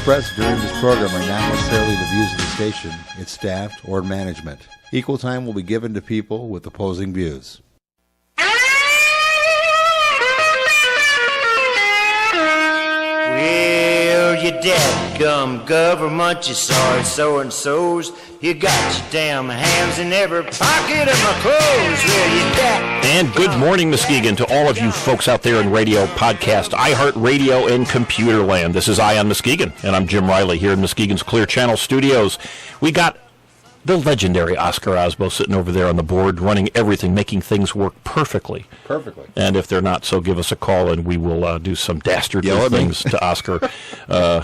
expressed during this program are not necessarily the views of the station, its staff, or management. Equal time will be given to people with opposing views. Well, you dadgum government, you sorry so-and-sos. You got your damn hands in every pocket of my clothes. Well, you And good morning, Muskegon, to all of you folks out there in radio, podcast, iHeartRadio, and computer land. This is Ion Muskegon, and I'm Jim Riley here in Muskegon's Clear Channel Studios. We got the legendary Oscar Osbo sitting over there on the board, running everything, making things work perfectly. Perfectly. And if they're not, so give us a call, and we will do some dastardly things to Oscar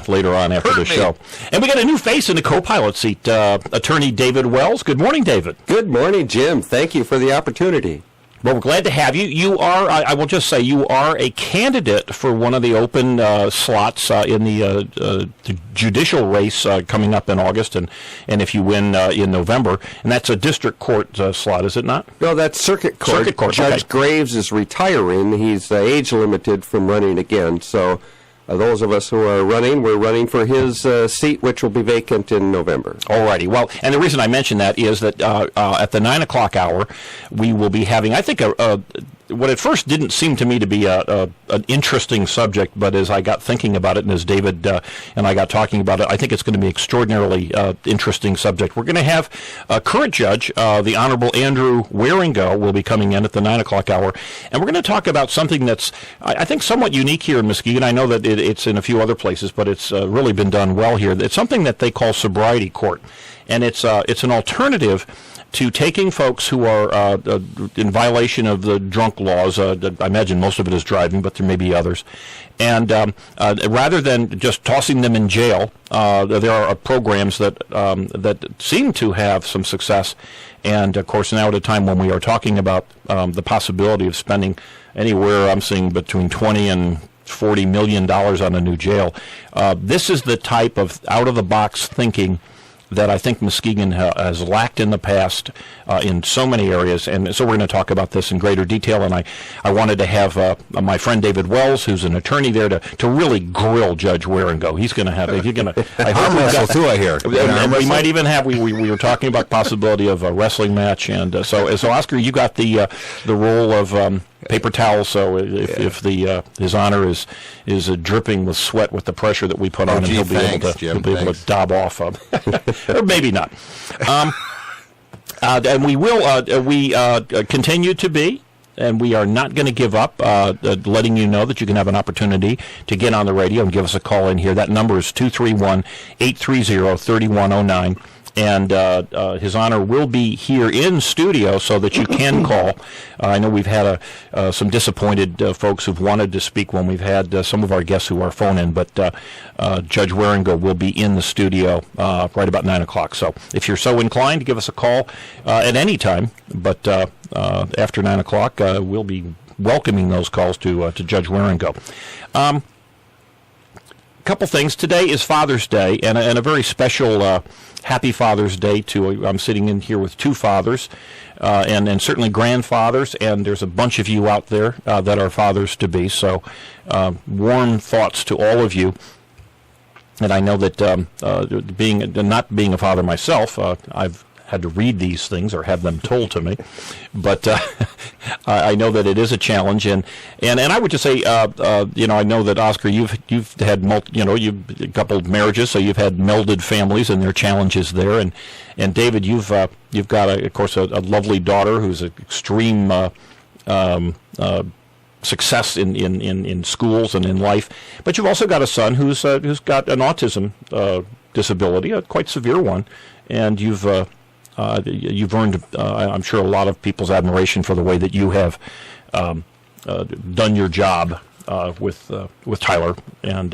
later on after the show. And we got a new face in the co-pilot seat, Attorney David Wells. Good morning, David. Good morning, Jim. Thank you for the opportunity. Well, we're glad to have you. You are, I will just say, you are a candidate for one of the open slots in the judicial race coming up in August, and if you win in November, and that's a district court slot, is it not? No, that's circuit court. Circuit court. Judge Graves is retiring. He's age limited from running again, so those of us who are running, we're running for his seat, which will be vacant in November. All righty. Well, and the reason I mention that is that at the 9 o'clock hour, we will be having, I think, what at first didn't seem to me to be an interesting subject, but as I got thinking about it, and as David and I got talking about it, I think it's going to be an extraordinarily interesting subject. We're going to have a current judge, the Honorable Andrew Waringo, will be coming in at the 9 o'clock hour, and we're going to talk about something that's, I think, somewhat unique here in Muskegon. I know that it's in a few other places, but it's really been done well here. It's something that they call sobriety court, and it's an alternative to taking folks who are in violation of the drunk laws. I imagine most of it is driving, but there may be others. And rather than just tossing them in jail, there are programs that seem to have some success. And, of course, now at a time when we are talking about the possibility of spending anywhere, I'm seeing between $20 and $40 million on a new jail, this is the type of out-of-the-box thinking that I think Muskegon has lacked in the past in so many areas, and so we're going to talk about this in greater detail. And I wanted to have my friend David Wells, who's an attorney there, to really grill Judge Waringo. He's going to have. He's going to. I hope arm wrestle too. I hear. And we might even have. We were talking about possibility of a wrestling match, and so Oscar, you got the role of paper towel. So if his honor is dripping with sweat with the pressure that we put on him, he'll be able to dob off or maybe not. And we will continue to be, and we are not going to give up, letting you know that you can have an opportunity to get on the radio and give us a call in here. That number is 231-830-3109. And His Honor will be here in studio so that you can call. I know we've had some disappointed folks who've wanted to speak when we've had some of our guests who are phone-in, but Judge Waringo will be in the studio right about 9 o'clock. So if you're so inclined, give us a call at any time, but after 9 o'clock, we'll be welcoming those calls to Judge Waringo. Couple things. Today is Father's Day, and a very special happy Father's Day to. I'm sitting in here with two fathers, and certainly grandfathers, and there's a bunch of you out there that are fathers to be. So, warm thoughts to all of you. And I know that not being a father myself, I've had to read these things or have them told to me, but I know that it is a challenge, and I would just say, I know that Oscar, you've had you've a couple of marriages, so you've had melded families and their challenges there, and David, you've got of course a lovely daughter who's an extreme success in schools and in life, but you've also got a son who's got an autism disability, a quite severe one, and you've earned, I'm sure, a lot of people's admiration for the way that you have done your job with Tyler, and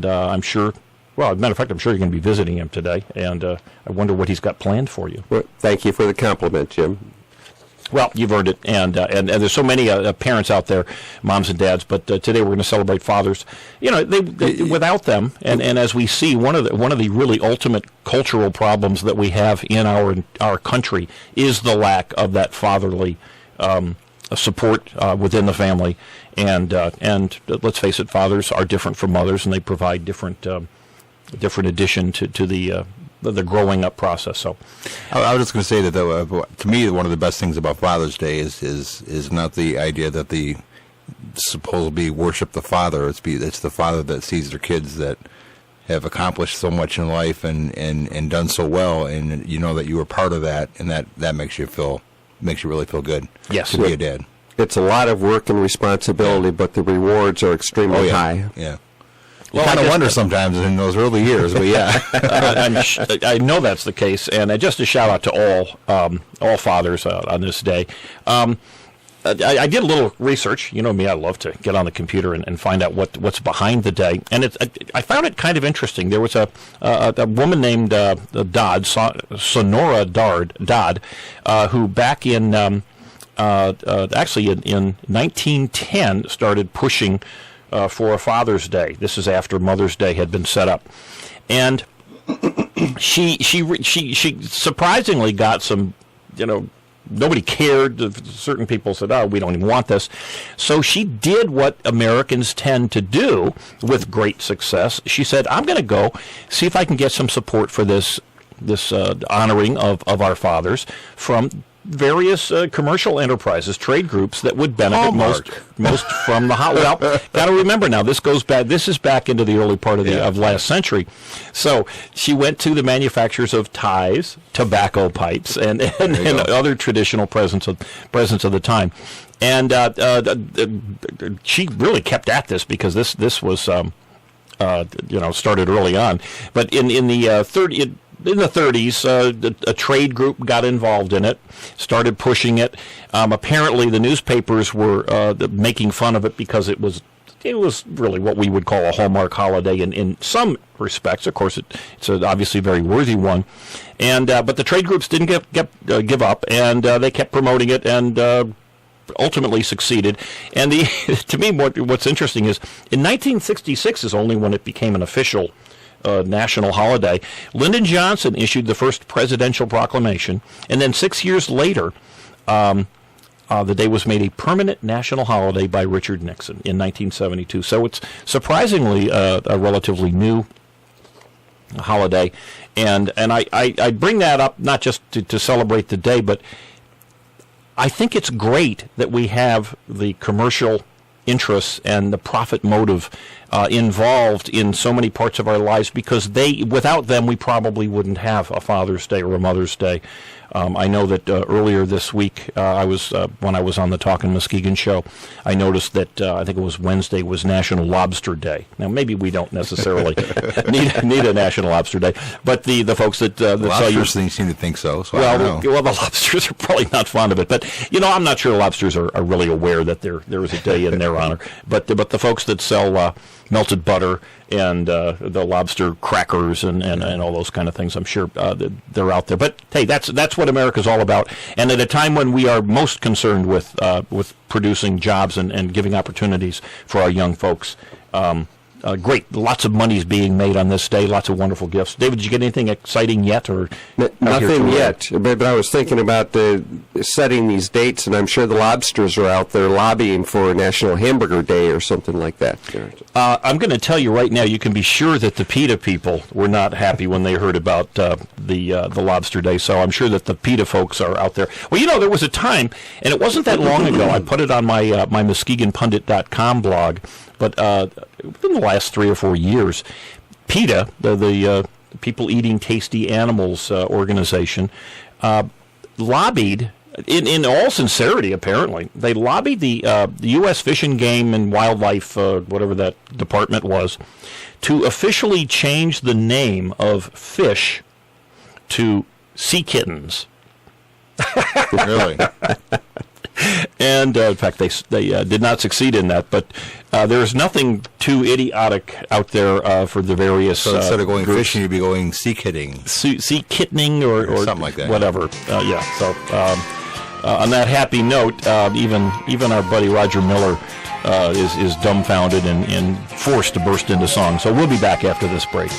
I'm sure. Well, as a matter of fact, I'm sure you're going to be visiting him today, and I wonder what he's got planned for you. Well, thank you for the compliment, Jim. Well, you've earned it, and there's so many parents out there, moms and dads. But today we're going to celebrate fathers. They without them, and as we see, one of the really ultimate cultural problems that we have in our country is the lack of that fatherly support within the family. And let's face it, fathers are different from mothers, and they provide different different addition to the growing up process. So, I was just going to say that to me, one of the best things about Father's Day is not the idea that the supposedly worship the father. It's the father that sees their kids that have accomplished so much in life and done so well, and you know that you were part of that, and that makes you really feel good. Yes, to be a dad. It's a lot of work and responsibility, but the rewards are extremely high. Yeah. You kind of wonder sometimes in those early years, but yeah. I know that's the case, and just a shout out to all fathers on this day. I did a little research. You know me, I love to get on the computer and find out what's behind the day, and I found it kind of interesting. There was a woman named Sonora Dodd, who back in actually in 1910 started pushing for a Father's Day. This is after Mother's Day had been set up, and she surprisingly got some, nobody cared. Certain people said, "Oh, we don't even want this." So she did what Americans tend to do with great success. She said, "I'm going to go see if I can get some support for this honoring of our fathers from various commercial enterprises, trade groups that would benefit most from the Well, got to remember now, this goes back. This is back into the early part of last century. So she went to the manufacturers of ties, tobacco pipes, and other traditional presents of the time, and she really kept at this because this was started early on, but in the 30s, a trade group got involved in it, started pushing it. Apparently, the newspapers were making fun of it because it was really what we would call a Hallmark holiday in some respects. Of course, it's obviously a very worthy one, and but the trade groups didn't give up, and they kept promoting it, and ultimately succeeded. And to me, what's interesting is in 1966 is only when it became an official national holiday. Lyndon Johnson issued the first presidential proclamation, and then 6 years later, the day was made a permanent national holiday by Richard Nixon in 1972. So it's surprisingly a relatively new holiday, and I bring that up not just to celebrate the day, but I think it's great that we have the commercial interests and the profit motive involved in so many parts of our lives, because without them we probably wouldn't have a Father's Day or a Mother's Day. I know that earlier this week, when I was on the Talkin' Muskegon show, I noticed that I think it was Wednesday was National Lobster Day. Now maybe we don't necessarily need a National Lobster Day, but the folks that lobsters seem to think so. I don't know. Well, the lobsters are probably not fond of it, but I'm not sure lobsters are really aware that there is a day in their honor. But the folks that sell melted butter and the lobster crackers and all those kind of things, I'm sure they're out there. But hey, that's what America's all about. And at a time when we are most concerned with producing jobs and giving opportunities for our young folks, great. Lots of money's being made on this day. Lots of wonderful gifts. David, did you get anything exciting yet? Or nothing yet. But I was thinking about setting these dates, and I'm sure the lobsters are out there lobbying for a National Hamburger Day or something like that. I'm going to tell you right now, you can be sure that the PETA people were not happy when they heard about the Lobster Day. So I'm sure that the PETA folks are out there. Well, there was a time, and it wasn't that long ago. I put it on my muskegonpundit.com blog. But within the last 3 or 4 years, PETA, the People Eating Tasty Animals organization, lobbied, in all sincerity apparently, they lobbied the U.S. Fish and Game and Wildlife, whatever that department was, to officially change the name of fish to sea kittens. Really? And in fact, they did not succeed in that. But there's nothing too idiotic out there for the various. So instead of going groups. fishing, you'd be going sea kitting. Sea kittening or something like that. Whatever. Yeah. So on that happy note, even our buddy Roger Miller is dumbfounded and forced to burst into song. So we'll be back after this break.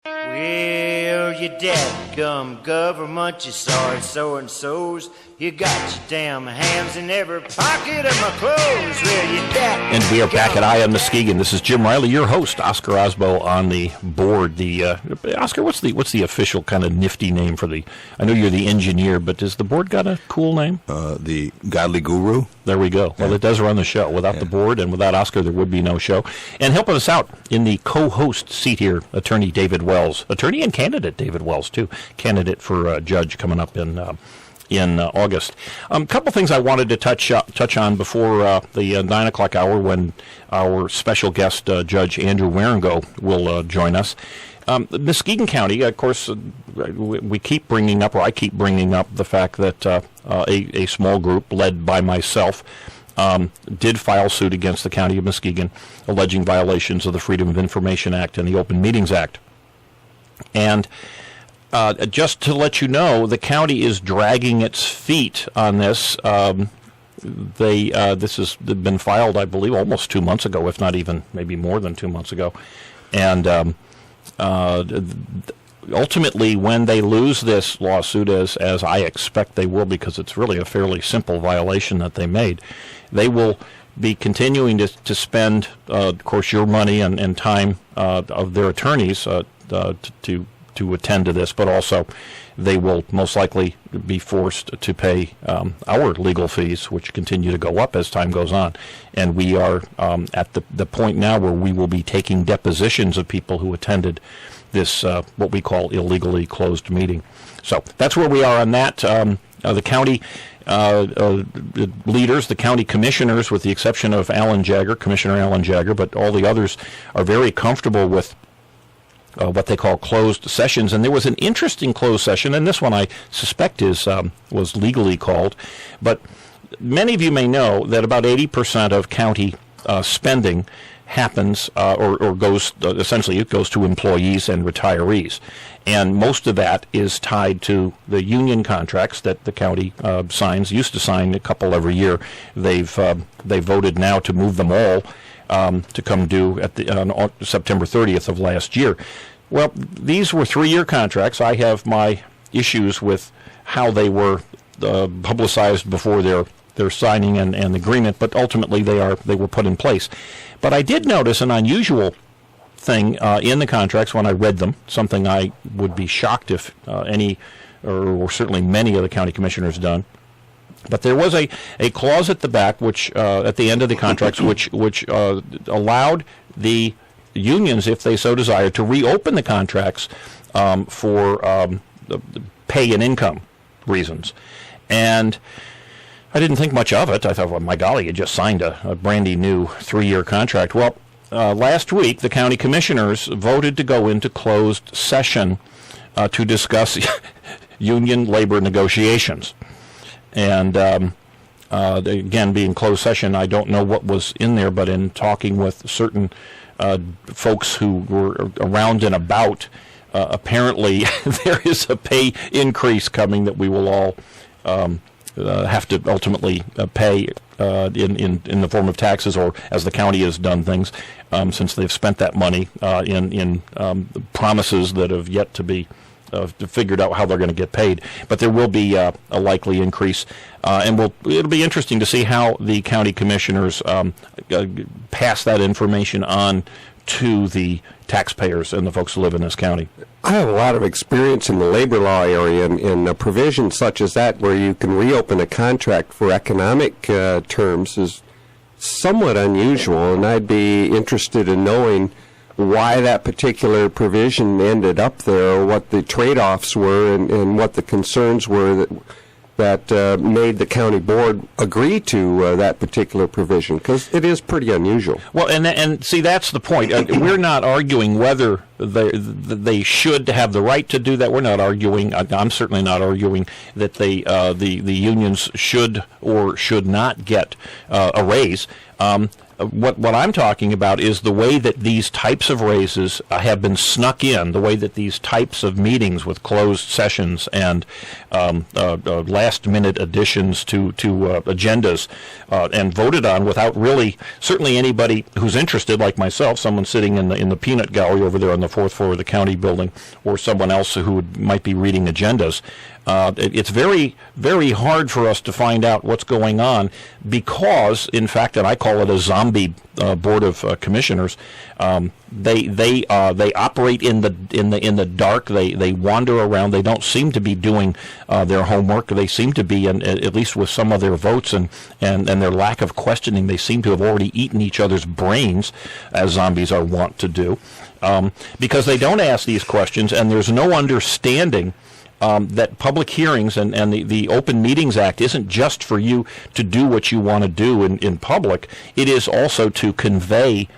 Well, Well, you dadgum government, you sorry so-and-sos. You got your damn hands in every pocket of my clothes. Well, you dadgum. And we are back at I Am Muskegon. This is Jim Riley, your host. Oscar Osbo on the board. Oscar, what's the official kind of nifty name for the? I know you're the engineer, but does the board got a cool name? The Godly Guru. There we go. Well, it does run the show. Without the board and without Oscar, there would be no show. And helping us out in the co-host seat here, Attorney David Wells, attorney and candidate David Wells too, candidate for judge coming up in August. A couple things I wanted to touch on before the 9 o'clock hour, when our special guest Judge Andrew Waringo will join us. Muskegon County, of course, I keep bringing up the fact that a small group led by myself did file suit against the County of Muskegon, alleging violations of the Freedom of Information Act and the Open Meetings Act. And just to let you know, the county is dragging its feet on this. This has been filed, I believe, almost 2 months ago, if not even maybe more than 2 months ago. And ultimately, when they lose this lawsuit, as I expect they will, because it's really a fairly simple violation that they made, they will be continuing to spend, of course, your money and time of their attorneys to attend to this, but also they will most likely be forced to pay our legal fees, which continue to go up as time goes on. And we are at the point now where we will be taking depositions of people who attended this, what we call illegally closed meeting. So that's where we are on that. The county leaders, the county commissioners, with the exception of Commissioner Alan Jagger, but all the others are very comfortable with what they call closed sessions. And there was an interesting closed session, and this one I suspect was legally called. But many of you may know that about 80% of county spending happens or goes, essentially it goes to employees and retirees. And most of that is tied to the union contracts that the county used to sign a couple every year. They voted now to move them all to come due on September 30th of last year. Well, these were 3-year contracts. I have my issues with how they were publicized before their signing and agreement, but ultimately they were put in place. But I did notice an unusual thing in the contracts when I read them, something I would be shocked if any, or certainly many of the county commissioners done. But there was a clause at the back, which at the end of the contracts, which allowed the unions, if they so desired, to reopen the contracts for pay and income reasons. And I didn't think much of it. I thought, well, my golly, you just signed a brandy new 3-year contract. Well, last week, the county commissioners voted to go into closed session to discuss union labor negotiations. And again, being closed session, I don't know what was in there, but in talking with certain folks who were around and about, apparently there is a pay increase coming that we will all have to ultimately pay in the form of taxes, or as the county has done things, since they've spent that money in promises that have yet to be figured out how they're going to get paid. But there will be a likely increase, and it'll be interesting to see how the county commissioners pass that information on to the taxpayers and the folks who live in this county. I have a lot of experience in the labor law area, and a provision such as that, where you can reopen a contract for economic terms, is somewhat unusual, and I'd be interested in knowing why that particular provision ended up there, or what the trade-offs were, and what the concerns were that made the county board agree to that particular provision, because it is pretty unusual. Well, and see, that's the point. We're not arguing whether they should have the right to do that. We're not arguing. I'm certainly not arguing that the unions should or should not get a raise. What I'm talking about is the way that these types of raises have been snuck in, the way that these types of meetings with closed sessions and last-minute additions to agendas and voted on without really, certainly anybody who's interested, like myself, someone sitting in the peanut gallery over there on the fourth floor of the county building, or someone else who might be reading agendas. It's very, very hard for us to find out what's going on because, in fact, and I call it a zombie board of commissioners. They operate in the dark. They wander around. They don't seem to be doing their homework. They seem to be, at least with some of their votes and their lack of questioning, they seem to have already eaten each other's brains, as zombies are wont to do, because they don't ask these questions, and there's no understanding that public hearings and the Open Meetings Act isn't just for you to do what you want to do in public. It is also to convey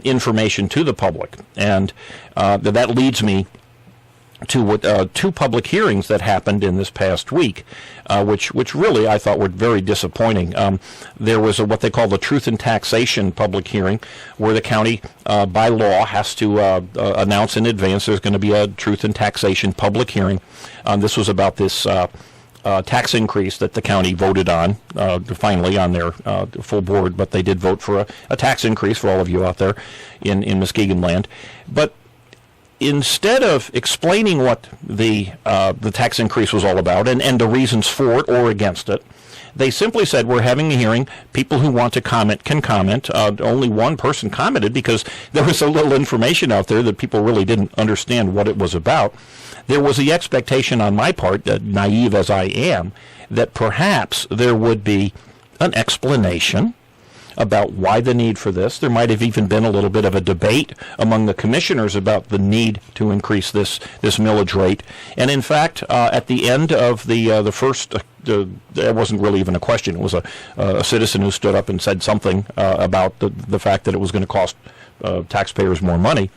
information to the public. And that leads me to two public hearings that happened in this past week, which really I thought were very disappointing. There was what they call the Truth in Taxation public hearing, where the county, by law, has to announce in advance there's going to be a Truth in Taxation public hearing. This was about this tax increase that the county voted on, finally on their full board, but they did vote for a tax increase for all of you out there in Muskegon land. But instead of explaining what the tax increase was all about and the reasons for it or against it, they simply said, we're having a hearing. People who want to comment can comment. Only one person commented because there was so little information out there that people really didn't understand what it was about. There was the expectation on my part, naive as I am, that perhaps there would be an explanation about why the need for this. There might have even been a little bit of a debate among the commissioners about the need to increase this millage rate. And in fact, at the end of the first, there wasn't really even a question. It was a citizen who stood up and said something about the fact that it was going to cost taxpayers more money.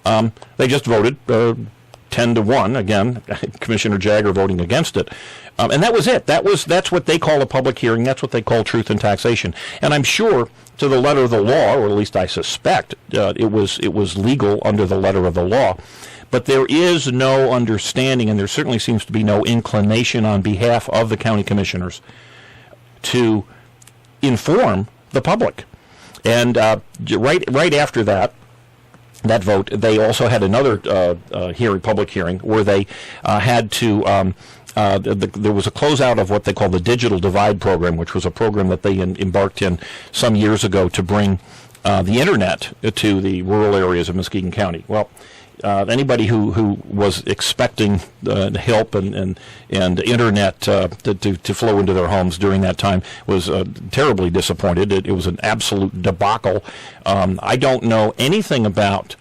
They just voted 10-1, again, Commissioner Jagger voting against it. And that was it. That's what they call a public hearing. That's what they call truth in taxation. And I'm sure, to the letter of the law, or at least I suspect, it was legal under the letter of the law. But there is no understanding, and there certainly seems to be no inclination on behalf of the county commissioners to inform the public. And right after that vote, they also had another public hearing where they had to. There was a closeout of what they call the Digital Divide program, which was a program that they embarked in some years ago to bring the internet to the rural areas of Muskegon County. Well, anybody who was expecting help and internet to flow into their homes during that time was terribly disappointed. It was an absolute debacle. I don't know anything about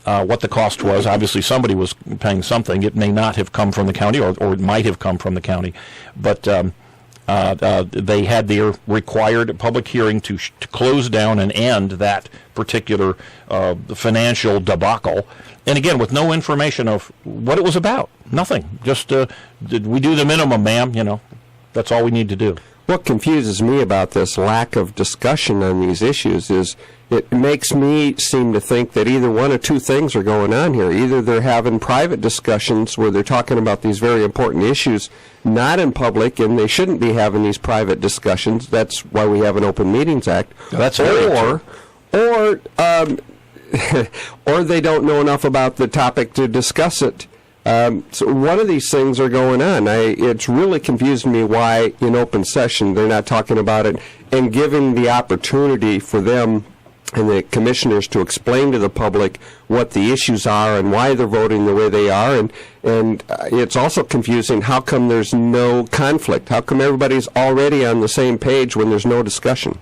what the cost was. Obviously, somebody was paying something. It may not have come from the county, or it might have come from the county. But they had their required public hearing to close down and end that particular financial debacle. And again, with no information of what it was about. Nothing. Just, did we do the minimum, ma'am? That's all we need to do. What confuses me about this lack of discussion on these issues is it makes me seem to think that either one or two things are going on here. Either they're having private discussions where they're talking about these very important issues not in public, and they shouldn't be having these private discussions. That's why we have an Open Meetings Act. That's or they don't know enough about the topic to discuss it. So one of these things are going on. It's really confused me why in open session they're not talking about it and giving the opportunity for them and the commissioners to explain to the public what the issues are and why they're voting the way they are. And it's also confusing, how come there's no conflict? How come everybody's already on the same page when there's no discussion?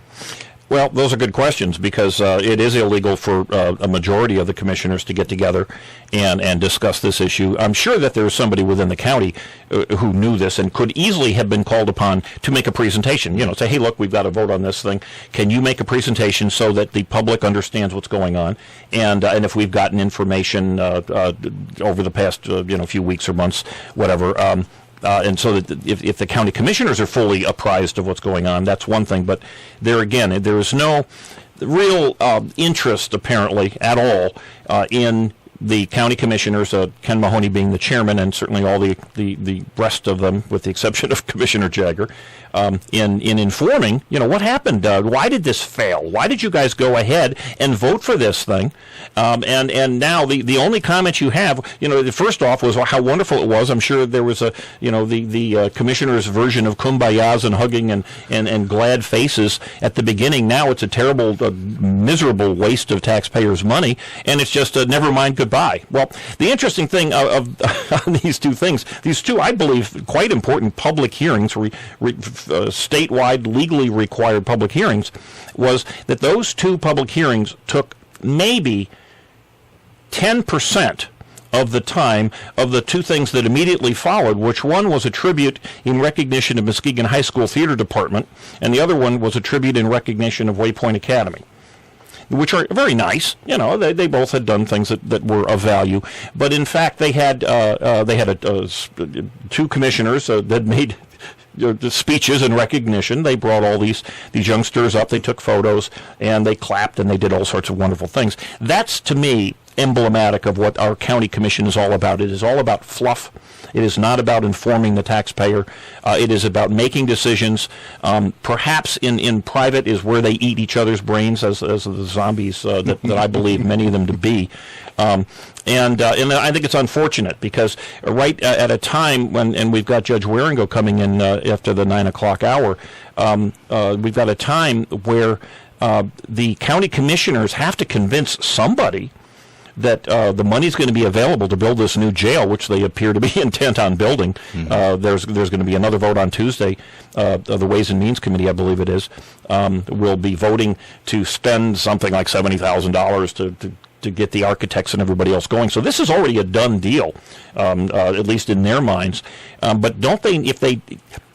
Well, those are good questions, because it is illegal for a majority of the commissioners to get together and discuss this issue. I'm sure that there is somebody within the county who knew this and could easily have been called upon to make a presentation. Say, hey, look, we've got to vote on this thing. Can you make a presentation so that the public understands what's going on? And if we've gotten information over the past few weeks or months, whatever. And so that if the county commissioners are fully apprised of what's going on, that's one thing. But there again, there is no real interest, apparently, at all in the county commissioners, Ken Mahoney being the chairman, and certainly all the rest of them, with the exception of Commissioner Jagger, in informing, what happened? Why did this fail? Why did you guys go ahead and vote for this thing? And now the only comment you have, the first off was how wonderful it was. I'm sure there was the commissioner's version of kumbayas and hugging and glad faces at the beginning. Now it's a terrible, miserable waste of taxpayers' money, and it's just never mind, goodbye. Well, the interesting thing of these two things, these two, I believe, quite important public hearings, statewide legally required public hearings, was that those two public hearings took maybe 10% of the time of the two things that immediately followed, which one was a tribute in recognition of Muskegon High School Theater Department, and the other one was a tribute in recognition of Waypoint Academy, which are very nice. They both had done things that were of value. But in fact, they had two commissioners that made speeches in recognition. They brought all these youngsters up. They took photos, and they clapped, and they did all sorts of wonderful things. That's, to me, emblematic of what our county commission is all about. It is all about fluff. It is not about informing the taxpayer. It is about making decisions. Perhaps in private is where they eat each other's brains as the zombies that I believe many of them to be. And I think it's unfortunate because right at a time when, and we've got Judge Waringo coming in after the 9 o'clock hour, we've got a time where the county commissioners have to convince somebody that the money's going to be available to build this new jail, which they appear to be intent on building. Mm-hmm. There's going to be another vote on Tuesday. The Ways and Means Committee, I believe it is, will be voting to spend something like $70,000 to get the architects and everybody else going. So this is already a done deal, at least in their minds. But don't they?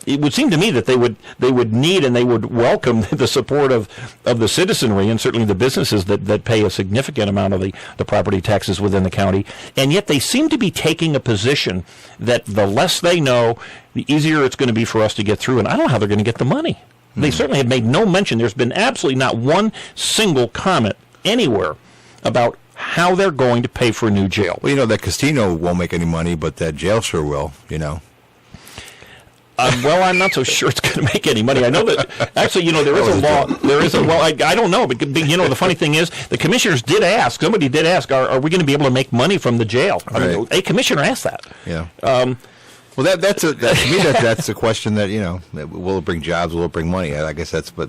It would seem to me that they would need and they would welcome the support of the citizenry and certainly the businesses that pay a significant amount of the property taxes within the county. And yet they seem to be taking a position that the less they know, the easier it's going to be for us to get through. And I don't know how they're going to get the money. Mm-hmm. They certainly have made no mention. There's been absolutely not one single comment anywhere about how they're going to pay for a new jail. Well, that casino won't make any money, but that jail sure will, Well, I'm not so sure it's going to make any money. I know that, actually, there is a law. I don't know, but, the funny thing is, the commissioners did ask, somebody did ask, are we going to be able to make money from the jail? I mean, a commissioner asked that. Yeah. Well, that's to me, that's a question that, will it bring jobs, will it bring money? I guess that's, Well,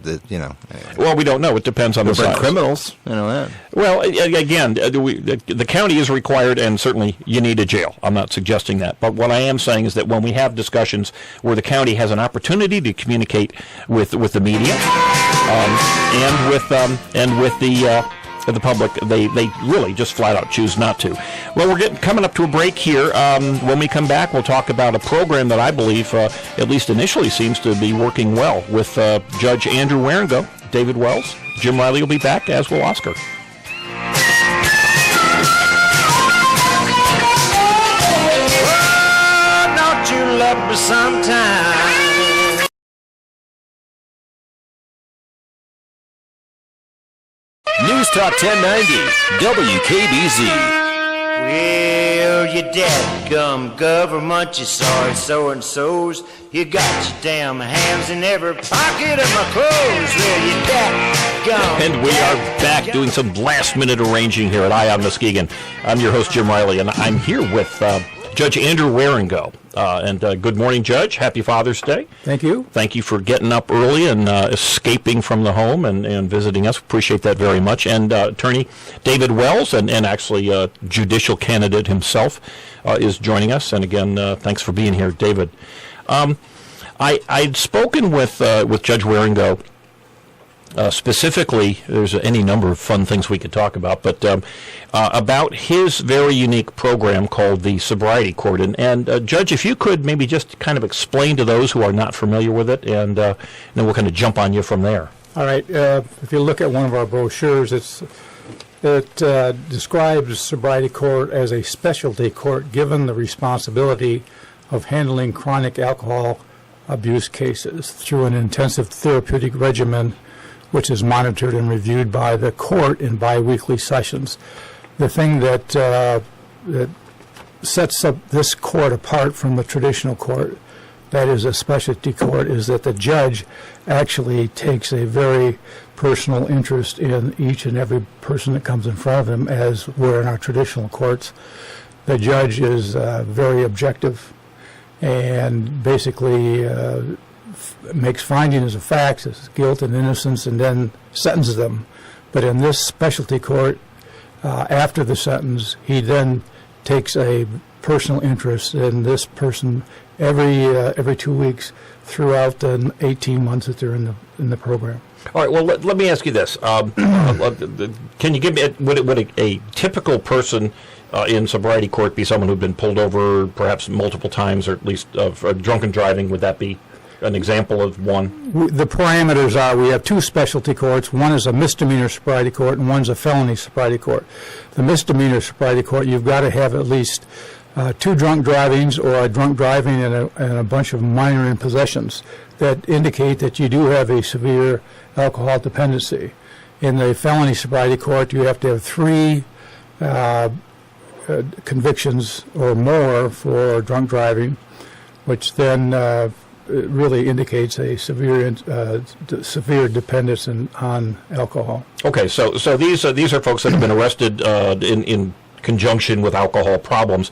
we don't know. It depends on the size. Criminals, that. Well, again, the county is required, and certainly you need a jail. I'm not suggesting that. But what I am saying is that when we have discussions where the county has an opportunity to communicate with the media and with the public, they really just flat out choose not to. Well, we're coming up to a break here. When we come back, we'll talk about a program that I believe, at least initially, seems to be working well with Judge Andrew Waringo, David Wells. Jim Riley will be back, as will Oscar. Oh, don't you love me sometime? News Talk 1090, WKBZ. Well, you dadgum government, you sorry so-and-sos. You got your damn hands in every pocket of my clothes. Well, you dadgum. And we are back doing some last-minute arranging here at Ion Muskegon. I'm your host, Jim Riley, and I'm here with Judge Andrew Waringo. Good morning, Judge. Happy Father's Day. Thank you. Thank you for getting up early and escaping from the home and visiting us. Appreciate that very much. And Attorney David Wells, and actually judicial candidate himself, is joining us. And again, thanks for being here, David. I'd spoken with Judge Waringo. Specifically, there's any number of fun things we could talk about, but about his very unique program called the Sobriety Court. And Judge, if you could maybe just kind of explain to those who are not familiar with it, and then we'll kind of jump on you from there. All right. If you look at one of our brochures, it describes Sobriety Court as a specialty court given the responsibility of handling chronic alcohol abuse cases through an intensive therapeutic regimen which is monitored and reviewed by the court in biweekly sessions. The thing that sets up this court apart from the traditional court, that is a specialty court, is that the judge actually takes a very personal interest in each and every person that comes in front of him, as we're in our traditional courts. The judge is very objective and basically makes findings of facts, as guilt and innocence, and then sentences them. But in this specialty court, after the sentence, he then takes a personal interest in this person every 2 weeks throughout the 18 months that they're in the program. All right. Well, let me ask you this: can you give me would a typical person in sobriety court be someone who'd been pulled over perhaps multiple times, or at least for drunken driving? Would that be an example of one? The parameters are, we have two specialty courts. One is a misdemeanor sobriety court, and one's a felony sobriety court. The misdemeanor sobriety court, you've got to have at least 2 drunk drivings, or a drunk driving and a bunch of minor impossessions that indicate that you do have a severe alcohol dependency. In the felony sobriety court, you have to have 3 convictions or more for drunk driving, which then really indicates a severe dependence on alcohol. Okay, so these are folks that have been arrested in conjunction with alcohol problems.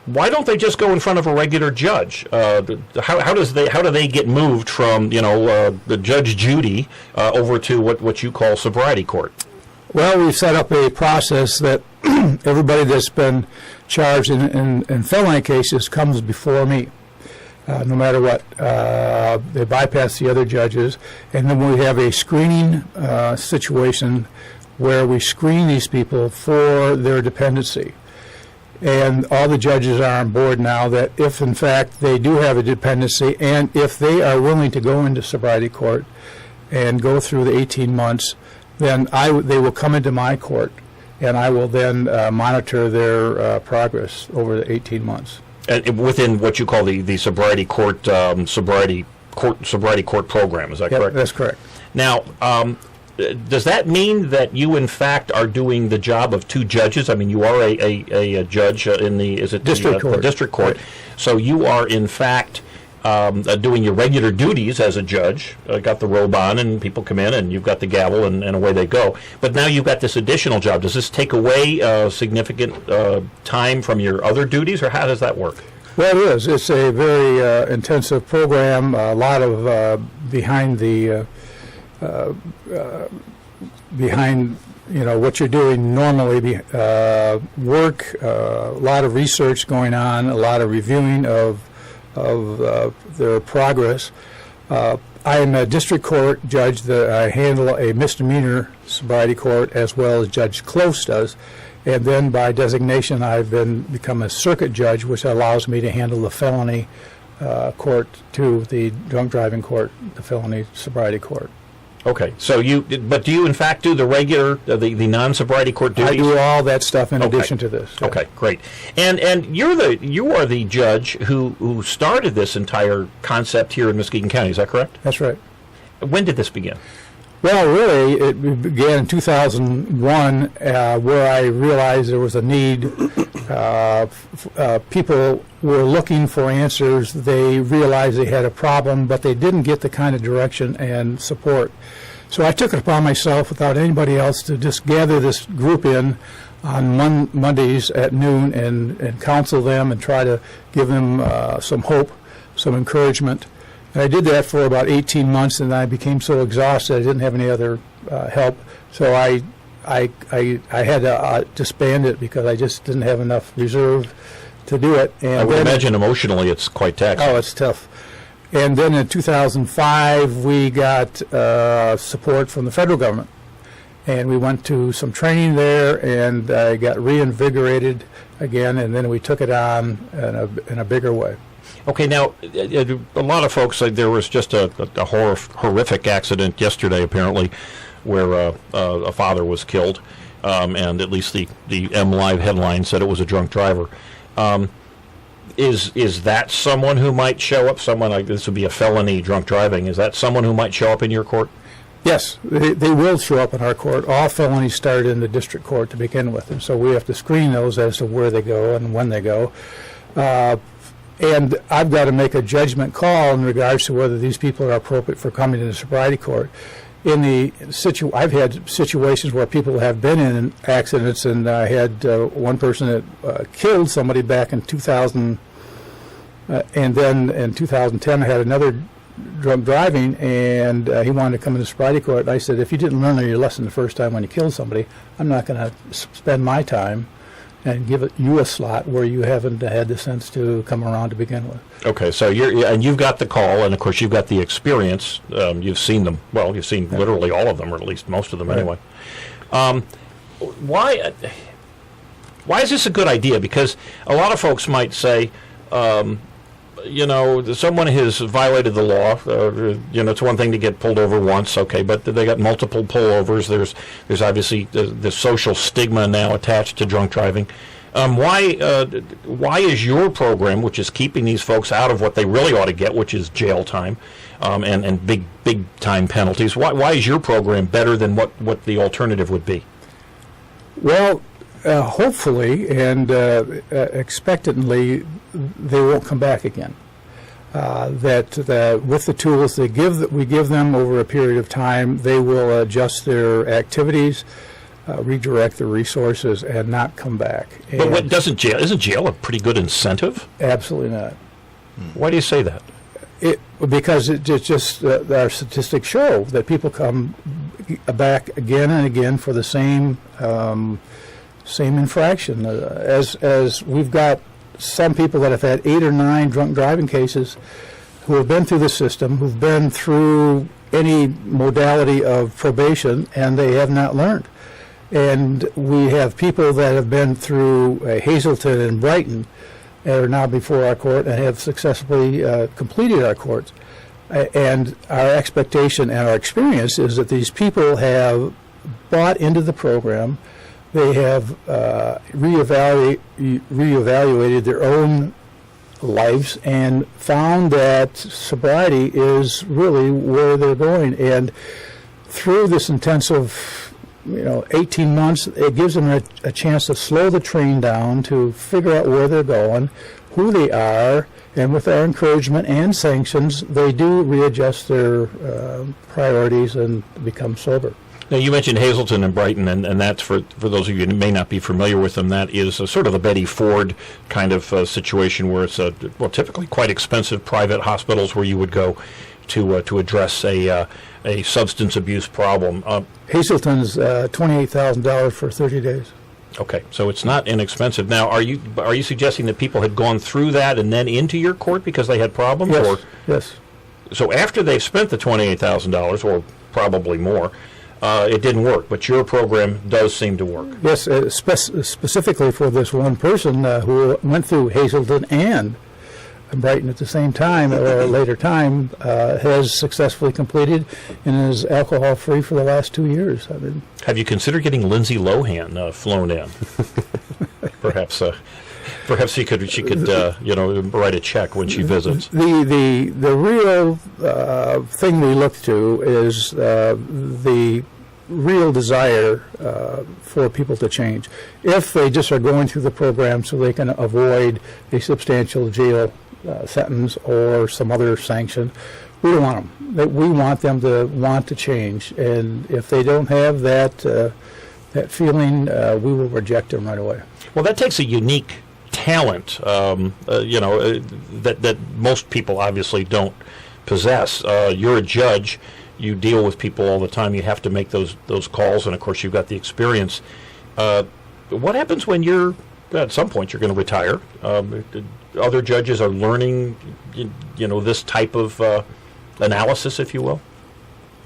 Why don't they just go in front of a regular judge? How do they get moved from the Judge Judy over to what you call sobriety court? Well, we've set up a process that everybody that's been charged in felony cases comes before me, no matter what. They bypass the other judges, and then we have a screening situation where we screen these people for their dependency. And all the judges are on board now that if, in fact, they do have a dependency, and if they are willing to go into sobriety court and go through the 18 months, then they will come into my court, and I will then monitor their progress over the 18 months. And within what you call the sobriety court sobriety court program, is that correct? That's correct. Now, does that mean that you, in fact, are doing the job of 2 judges? I mean, you are a judge in the district court. The district court. Right. So you are, in fact, doing your regular duties as a judge. Got the robe on, and people come in, and you've got the gavel, and away they go. But now you've got this additional job. Does this take away significant time from your other duties, or how does that work? Well, it is. It's a very intensive program. A lot of behind what you're doing normally, work, a lot of research going on, a lot of reviewing of their progress. I am a district court judge that I handle a misdemeanor sobriety court as well as Judge Close does, and then by designation I've become a circuit judge, which allows me to handle the felony court to the drunk driving court, the felony sobriety court. Okay, so but do you in fact do the regular, the non-sobriety court duties? I do all that stuff in addition to this. Yeah. Okay, great. And you are the judge who started this entire concept here in Muskegon County. Is that correct? That's right. When did this begin? Well, really, it began in 2001, where I realized there was a need. People were looking for answers. They realized they had a problem, but they didn't get the kind of direction and support. So I took it upon myself, without anybody else, to just gather this group in on Mondays at noon and counsel them and try to give them some hope, some encouragement. And I did that for about 18 months, and I became so exhausted I didn't have any other help. So I had to disband it because I just didn't have enough reserve to do it. And I would imagine emotionally it's quite taxing. Oh, it's tough. And then in 2005, we got support from the federal government. And we went to some training there, and I got reinvigorated again, and then we took it on in a bigger way. Okay, now, a lot of folks say there was just a horrific accident yesterday, apparently, where a father was killed, and at least the M Live headline said it was a drunk driver. Is that someone who might show up? Someone like this would be a felony drunk driving. Is that someone who might show up in your court? Yes, they will show up in our court. All felonies start in the district court to begin with, and so we have to screen those as to where they go and when they go. And I've got to make a judgment call in regards to whether these people are appropriate for coming to the sobriety court. I've had situations where people have been in accidents, and I had one person that killed somebody back in 2000, and then in 2010 I had another drunk driving, and he wanted to come into sobriety court. And I said, if you didn't learn your lesson the first time when you killed somebody, I'm not going to spend my time and give you a slot where you haven't had the sense to come around to begin with. Okay, so you've got the call, and of course you've got the experience. You've seen them. Well, you've seen literally all of them, or at least most of them, anyway. Why is this a good idea? Because a lot of folks might say, someone has violated the law. It's one thing to get pulled over once, okay, but they got multiple pullovers. There's obviously the social stigma now attached to drunk driving. Why is your program, which is keeping these folks out of what they really ought to get, which is jail time, and big time penalties? Why is your program better than what the alternative would be? Well, hopefully and expectantly, they won't come back again. That with the tools that we give them over a period of time, they will adjust their activities, redirect their resources, and not come back. But isn't jail a pretty good incentive? Absolutely not. Why do you say that? Because it's just our statistics show that people come back again and again for the same infraction. As we've got some people that have had 8 or 9 drunk driving cases who have been through the system, who've been through any modality of probation, and they have not learned. And we have people that have been through Hazleton and Brighton and are now before our court and have successfully completed our courts. And our expectation and our experience is that these people have bought into the program. They have reevaluated their own lives and found that sobriety is really where they're going. And through this intensive, 18 months, it gives them a chance to slow the train down, to figure out where they're going, who they are, and with our encouragement and sanctions, they do readjust their priorities and become sober. Now, you mentioned Hazleton and Brighton, and that's, for those of you who may not be familiar with them, that is sort of a Betty Ford kind of situation where it's typically quite expensive private hospitals where you would go to address a substance abuse problem. Hazleton's $28,000 for 30 days. Okay, so it's not inexpensive. Now, are you suggesting that people had gone through that and then into your court because they had problems? Yes. Yes. So after they've spent the $28,000, or probably more, it didn't work, but your program does seem to work. Yes, specifically for this one person who went through Hazleton and Brighton at the same time or a later time, has successfully completed and is alcohol-free for the last 2 years. Have you considered getting Lindsay Lohan flown in? Perhaps she could write a check when she visits. The real thing we look to is the real desire for people to change. If they just are going through the program so they can avoid a substantial jail sentence or some other sanction, we don't want them. We want them to want to change, and if they don't have that feeling, we will reject them right away. Well, that takes a unique talent, that most people obviously don't possess. You're a judge. You deal with people all the time. You have to make those calls, and of course, you've got the experience. What happens when at some point you're going to retire? Other judges are learning, this type of analysis, if you will.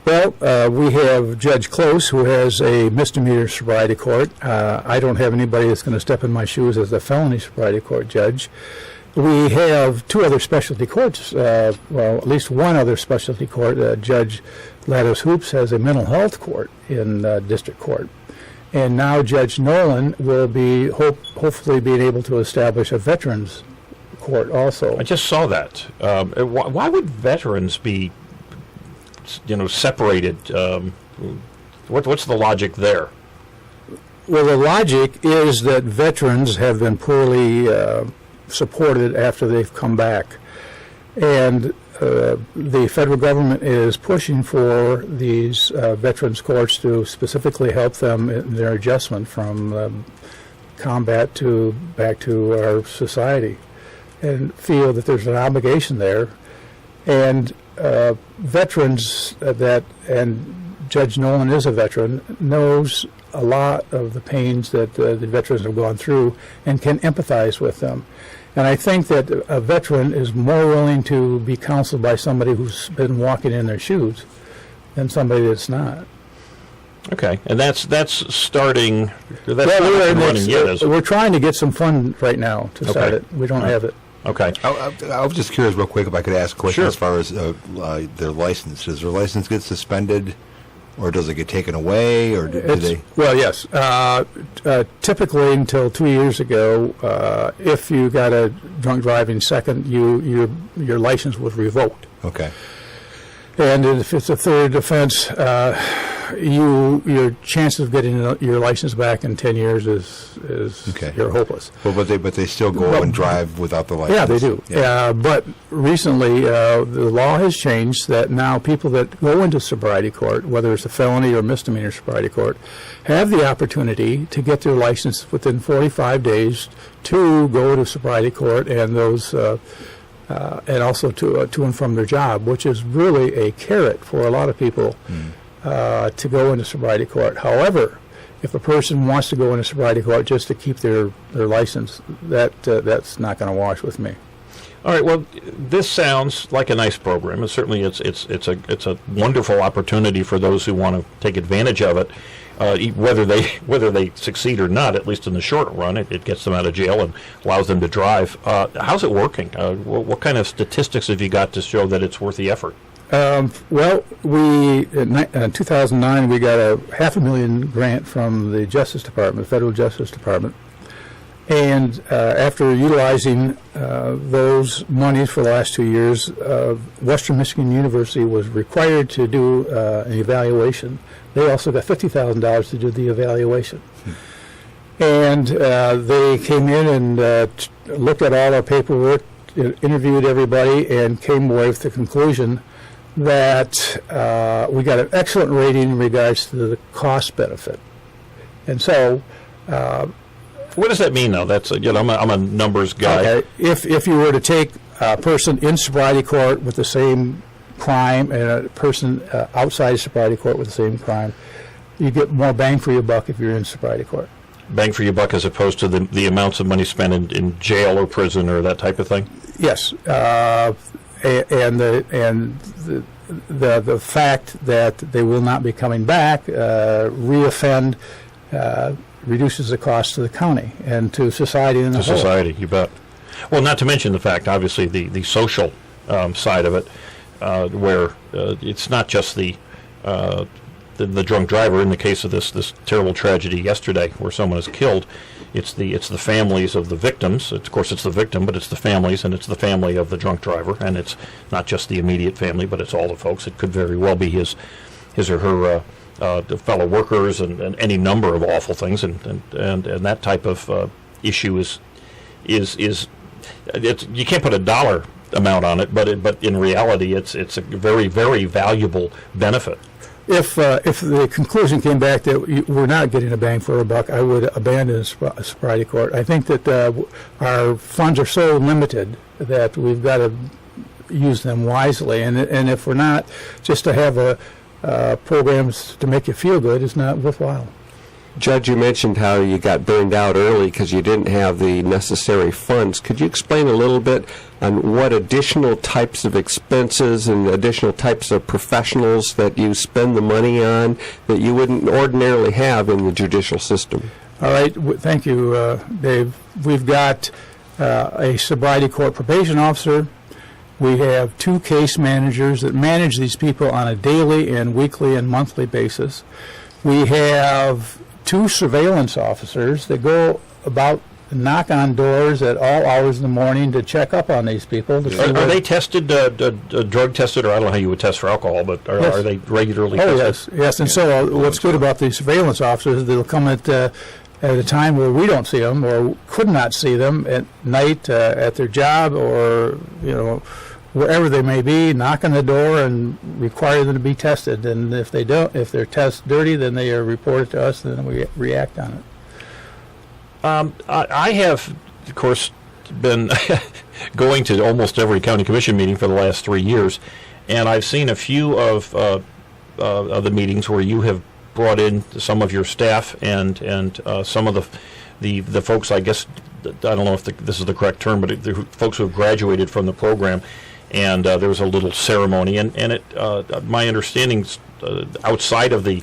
Well, we have Judge Close, who has a misdemeanor sobriety court. I don't have anybody that's going to step in my shoes as a felony sobriety court judge. We have 2 other specialty courts, at least one other specialty court. Judge Lattice Hoops has a mental health court in district court. And now Judge Nolan will be hopefully being able to establish a veterans court also. I just saw that. Why would veterans be, separated? What's the logic there? Well, the logic is that veterans have been poorly supported after they've come back. And the federal government is pushing for these veterans courts to specifically help them in their adjustment from combat to back to our society, and feel that there's an obligation there. And veterans and Judge Nolan is a veteran, knows a lot of the pains that the veterans have gone through and can empathize with them. And I think that a veteran is more willing to be counseled by somebody who's been walking in their shoes than somebody that's not. Okay, and that's starting. That's Well, not up and running yet, is it? we're trying to get some fund right now to start Okay. it. We don't have it. Okay. I was just curious, real quick, if I could ask a question Sure. as far as their license. Does their license get suspended, or does it get taken away, or do they? Well, yes. Typically, until 2 years ago, if you got a drunk driving second, your license was revoked. Okay. And if it's a third offense, your chance of getting your license back in 10 years is Okay. you're hopeless. Well, but they still go and drive without the license. Yeah, they do. Yeah. But recently, the law has changed that now people that go into sobriety court, whether it's a felony or misdemeanor sobriety court, have the opportunity to get their license within 45 days to go to sobriety court and those. And also to and from their job, which is really a carrot for a lot of people to go into sobriety court. However, if a person wants to go into sobriety court just to keep their license, that's not going to wash with me. All right. Well, this sounds like a nice program, and certainly it's a wonderful opportunity for those who want to take advantage of it. Whether they succeed or not, at least in the short run, it gets them out of jail and allows them to drive. How's it working? What kind of statistics have you got to show that it's worth the effort? Well, in 2009, we got a $500,000 grant from the Justice Department, Federal Justice Department. And after utilizing those monies for the last 2 years, Western Michigan University was required to do an evaluation. They also got $50,000 to do the evaluation. And they came in and looked at all our paperwork, interviewed everybody, and came away with the conclusion that we got an excellent rating in regards to the cost benefit. And so... what does that mean, though? That's I'm a numbers guy. Okay. If you were to take a person in sobriety court with the same crime and a person outside sobriety court with the same crime, you get more bang for your buck if you're in sobriety court. Bang for your buck as opposed to the amounts of money spent in jail or prison or that type of thing? Yes. And the fact that they will not be coming back, reoffend, reduces the cost to the county and to society in the whole. To society, you bet. Well, not to mention the fact, obviously, the social side of it, where it's not just the drunk driver. In the case of this terrible tragedy yesterday, where someone is killed, it's the families of the victims. Of course, it's the victim, but it's the families, and it's the family of the drunk driver, and it's not just the immediate family, but it's all the folks. It could very well be his or her fellow workers and any number of awful things, and that type of issue is you can't put a dollar amount on it, but in reality it's a very, very valuable benefit. If the conclusion came back that we're not getting a bang for a buck, I would abandon sobriety court. I think that our funds are so limited that we've got to use them wisely, and if we're not, just to have programs to make you feel good is not worthwhile. Judge, you mentioned how you got burned out early because you didn't have the necessary funds. Could you explain a little bit on what additional types of expenses and additional types of professionals that you spend the money on that you wouldn't ordinarily have in the judicial system? All right. Thank you, Dave. We've got a sobriety court probation officer. We have 2 case managers that manage these people on a daily and weekly and monthly basis. We have 2 surveillance officers that go about knock on doors at all hours in the morning to check up on these people. To see Are what- they tested, drug tested, or I don't know how you would test for alcohol, but Yes. are they regularly Oh, tested? yes. And so what's good about these surveillance officers, they'll come at a time where we don't see them or could not see them at night at their job or, wherever they may be, knock on the door and require them to be tested. And if their test dirty, then they are reported to us, and then we react on it. I have, of course, been going to almost every county commission meeting for the last 3 years, and I've seen a few of the meetings where you have brought in some of your staff and some of the folks. I guess I don't know if this is the correct term, but the folks who have graduated from the program, and there was a little ceremony, and it my understanding outside of the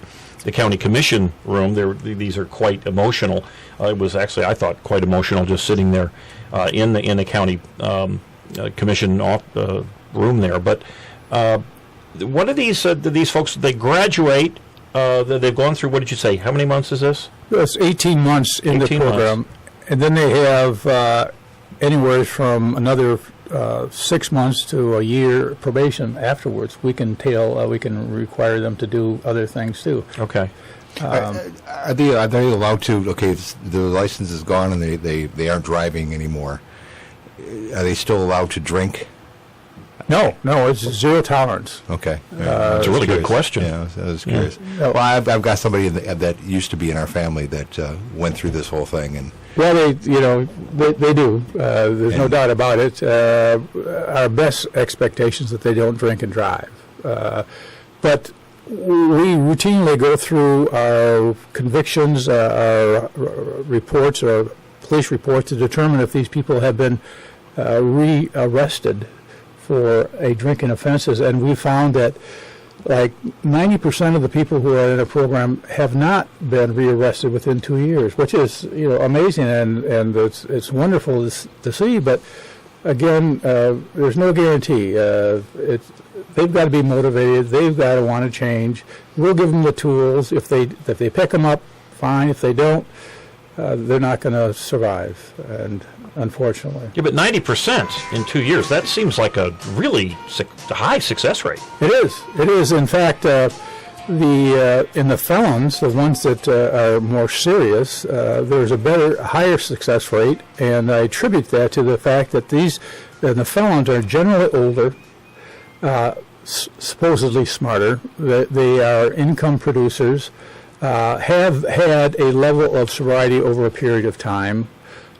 county commission room, these are quite emotional. It was actually, I thought, quite emotional just sitting there in the county commission room there. But what are these folks? They graduate. They've gone through. What did you say? How many months is this? It's 18 months in the 18 program, and then they have anywhere from another 6 months to a year probation afterwards. We can require them to do other things too. Okay. Are they allowed to? Okay, the license is gone and they aren't driving anymore. Are they still allowed to drink? No, it's zero tolerance. Okay, That's a really good question. Yeah, I was curious. Well, I've got somebody that used to be in our family that went through this whole thing, and Well, they do. There's no doubt about it. Our best expectations that they don't drink and drive. But we routinely go through our convictions, our reports, our police reports to determine if these people have been re-arrested for a drinking offenses, and we found that like 90% of the people who are in a program have not been rearrested within 2 years, which is amazing and it's wonderful to see. But again, there's no guarantee. They've got to be motivated. They've got to want to change. We'll give them the tools. If they pick them up, fine. If they don't, they're not going to survive. And unfortunately, Yeah, but 90% in 2 years, that seems like a really high success rate. it is. In fact, in the felons, the ones that are more serious, there's a higher success rate, and I attribute that to the fact that the felons are generally older, supposedly smarter. They are income producers, have had a level of sobriety over a period of time,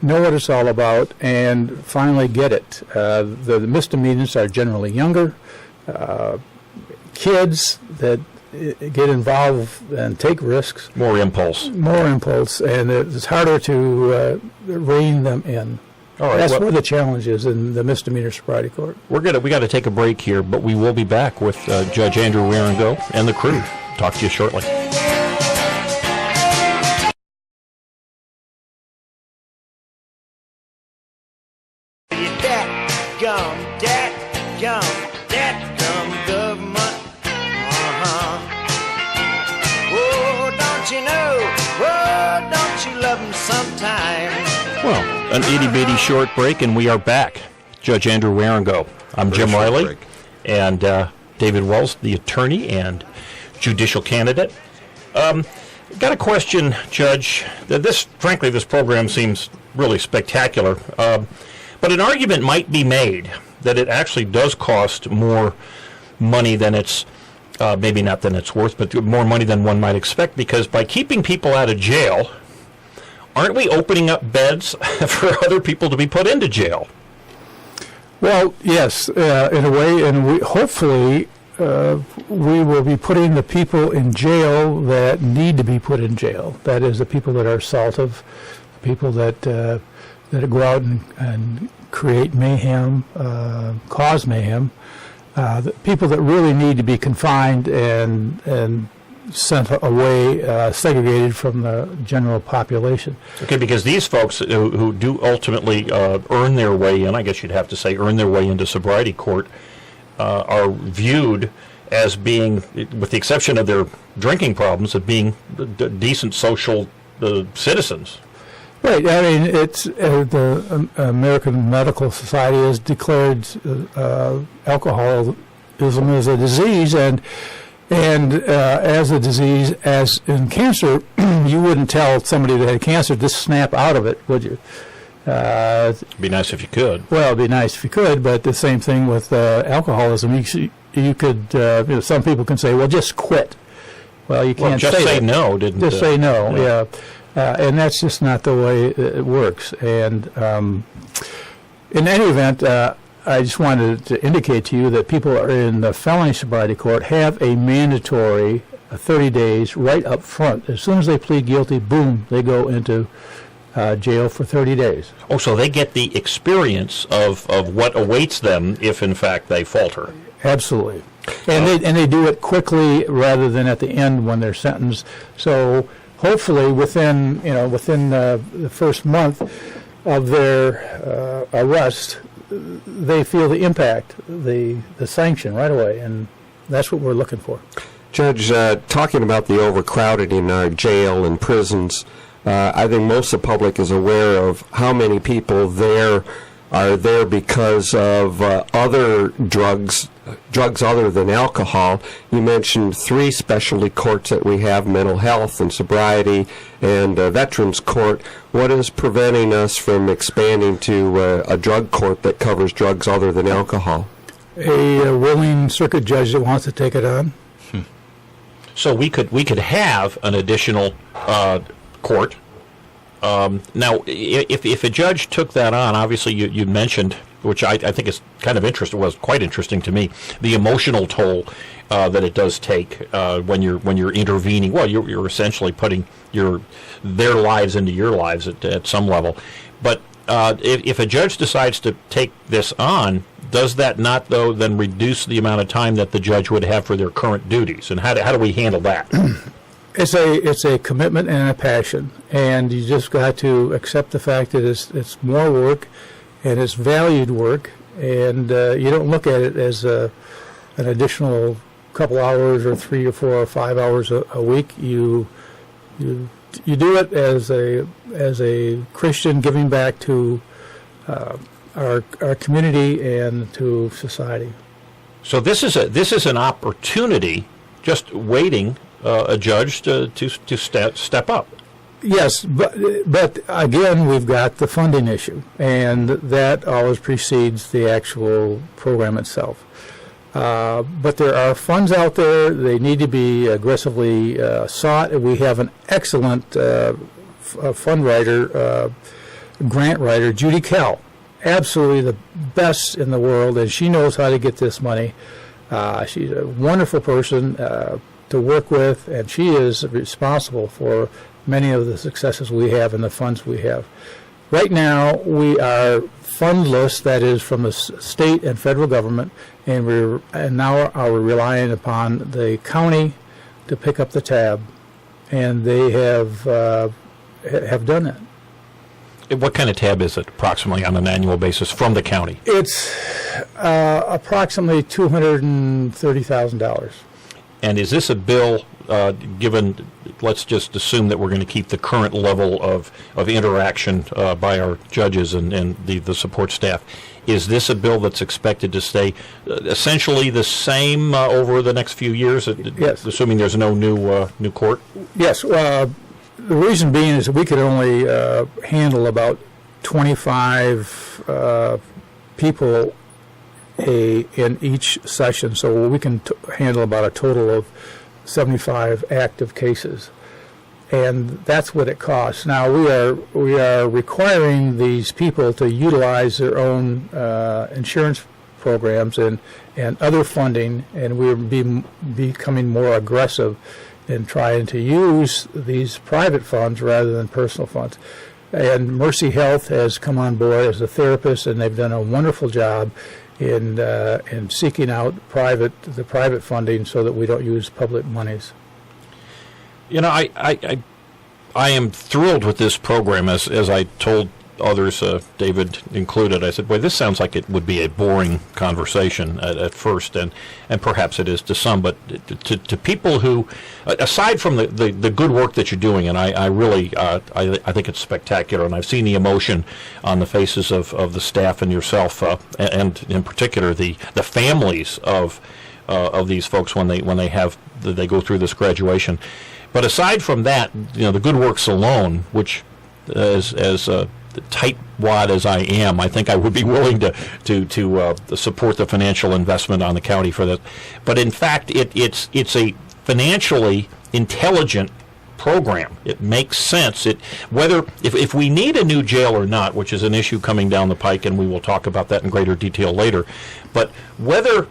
know what it's all about, and finally get it. The misdemeanors are generally younger. Kids that get involved and take risks. More impulse. And it's harder to rein them in. All right, That's well- where the challenge is in the misdemeanor sobriety court. We got to take a break here, but we will be back with Judge Andrew Wieringo and the crew. Talk to you shortly. that gum government. Oh, don't you know? Oh, don't you love 'em sometimes? Well, an itty-bitty short break, and we are back. Judge Andrew Wieringo. I'm Jim short Riley, break. and David Wells, the attorney and judicial candidate. Got a question, Judge. Frankly, this program seems really spectacular, but an argument might be made that it actually does cost more money than it's, maybe not than it's worth, but more money than one might expect, because by keeping people out of jail, aren't we opening up beds for other people to be put into jail? Well, yes, in a way, and hopefully we will be putting the people in jail that need to be put in jail. That is, the people that are assaultive, people that go out and create mayhem, cause mayhem, the people that really need to be confined and sent away, segregated from the general population. Okay, because these folks who do ultimately earn their way in, I guess you'd have to say earn their way into sobriety court, are viewed as being, with the exception of their drinking problems, of being decent social citizens. Right. I mean, it's the American Medical Society has declared alcoholism as a disease, and as a disease, as in cancer, you wouldn't tell somebody that had cancer to snap out of it, would you? It'd be nice if you could. Well, it'd be nice if you could, but the same thing with alcoholism. You could. Some people can say, "Well, just quit." Well, you can't just say that. no. Didn't just say no? Yeah. And that's just not the way it works. And in any event, I just wanted to indicate to you that people are in the felony sobriety court have a mandatory 30 days right up front. As soon as they plead guilty, boom, they go into jail for 30 days. Oh, so they get the experience of what awaits them if, in fact, they falter. Absolutely. And they do it quickly rather than at the end when they're sentenced. So hopefully within the first month of their arrest, they feel the impact, the sanction right away, and that's what we're looking for. Judge, talking about the overcrowding in our jail and prisons, I think most of the public is aware of how many people there are there because of other drugs other than alcohol. You mentioned 3 specialty courts that we have, mental health and sobriety and veterans court. What is preventing us from expanding to a drug court that covers drugs other than alcohol? A willing circuit judge that wants to take it on. So we could have an additional court. Now, if a judge took that on, obviously you mentioned, which I think is kind of interesting, was quite interesting to me, the emotional toll that it does take when you're intervening. Well, you're essentially putting their lives into your lives at some level. But if a judge decides to take this on, does that not, though, then reduce the amount of time that the judge would have for their current duties? And how do we handle that? It's a commitment and a passion, and you just got to accept the fact that it's more work, and it's valued work, and you don't look at it as an additional couple hours or 3 or 4 or 5 hours a week. You do it as a Christian giving back to our community and to society. So this is an opportunity, just waiting a judge to step up. Yes, but again, we've got the funding issue, and that always precedes the actual program itself. But there are funds out there. They need to be aggressively sought. We have an excellent fund writer, grant writer, Judy Kell, absolutely the best in the world, and she knows how to get this money. She's a wonderful person to work with, and she is responsible for many of the successes we have and the funds we have. Right now, we are fundless, that is from the state and federal government, and now are relying upon the county to pick up the tab, and they have done that. What kind of tab is it, approximately, on an annual basis from the county? It's approximately $230,000. And is this a bill, given, let's just assume that we're going to keep the current level of interaction by our judges and the support staff, is this a bill that's expected to stay essentially the same over the next few years, yes, assuming there's no new court? Yes. The reason being is that we could only handle about 25 people in each session, so we can handle about a total of 75 active cases, and that's what it costs. Now we are requiring these people to utilize their own insurance programs and other funding, and we're becoming more aggressive in trying to use these private funds rather than personal funds. And Mercy Health has come on board as a therapist, and they've done a wonderful job in seeking out the private funding so that we don't use public monies. You know, I am thrilled with this program, as I told others, David included, I said, boy, this sounds like it would be a boring conversation at first, and perhaps it is to some, but to people who, aside from the good work that you're doing, and I really, I think it's spectacular, and I've seen the emotion on the faces of the staff and yourself, and in particular the families of these folks when they go through this graduation. But aside from that, the good works alone, which as tightwad as I am, I think I would be willing to support the financial investment on the county for that. But in fact, it's a financially intelligent program. It makes sense. If we need a new jail or not, which is an issue coming down the pike, and we will talk about that in greater detail later. But whether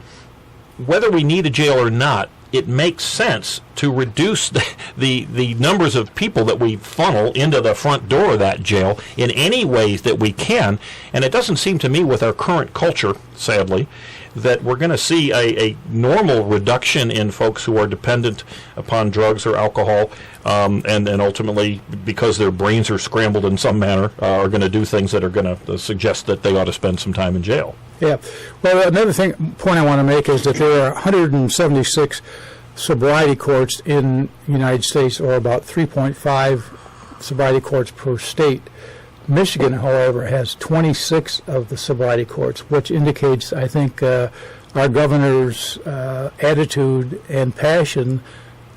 we need a jail or not, it makes sense to reduce the numbers of people that we funnel into the front door of that jail in any ways that we can. And it doesn't seem to me, with our current culture, sadly, that we're going to see a normal reduction in folks who are dependent upon drugs or alcohol, and ultimately, because their brains are scrambled in some manner, are going to do things that are going to suggest that they ought to spend some time in jail. Yeah. Well, another point I want to make is that there are 176 sobriety courts in the United States, or about 3.5 sobriety courts per state. Michigan, however, has 26 of the sobriety courts, which indicates, I think, our governor's attitude and passion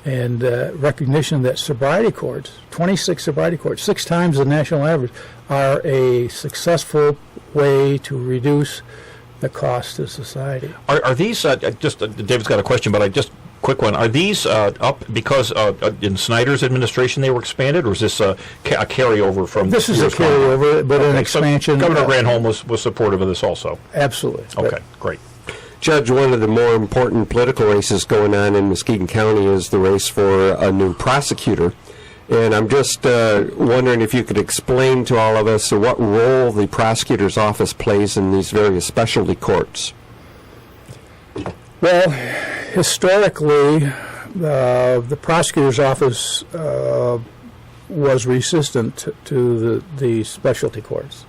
and recognition that sobriety courts, 26 sobriety courts, 6 times the national average, are a successful way to reduce the cost to society. Are these, David's got a question, but quick one. Are these up because in Snyder's administration they were expanded, or is this a carryover from This is a carryover, but an expansion. So Governor Granholm was supportive of this also? Absolutely. Okay, great. Judge, one of the more important political races going on in Muskegon County is the race for a new prosecutor. And I'm just wondering if you could explain to all of us what role the prosecutor's office plays in these various specialty courts. Well, historically, the prosecutor's office was resistant to the specialty courts.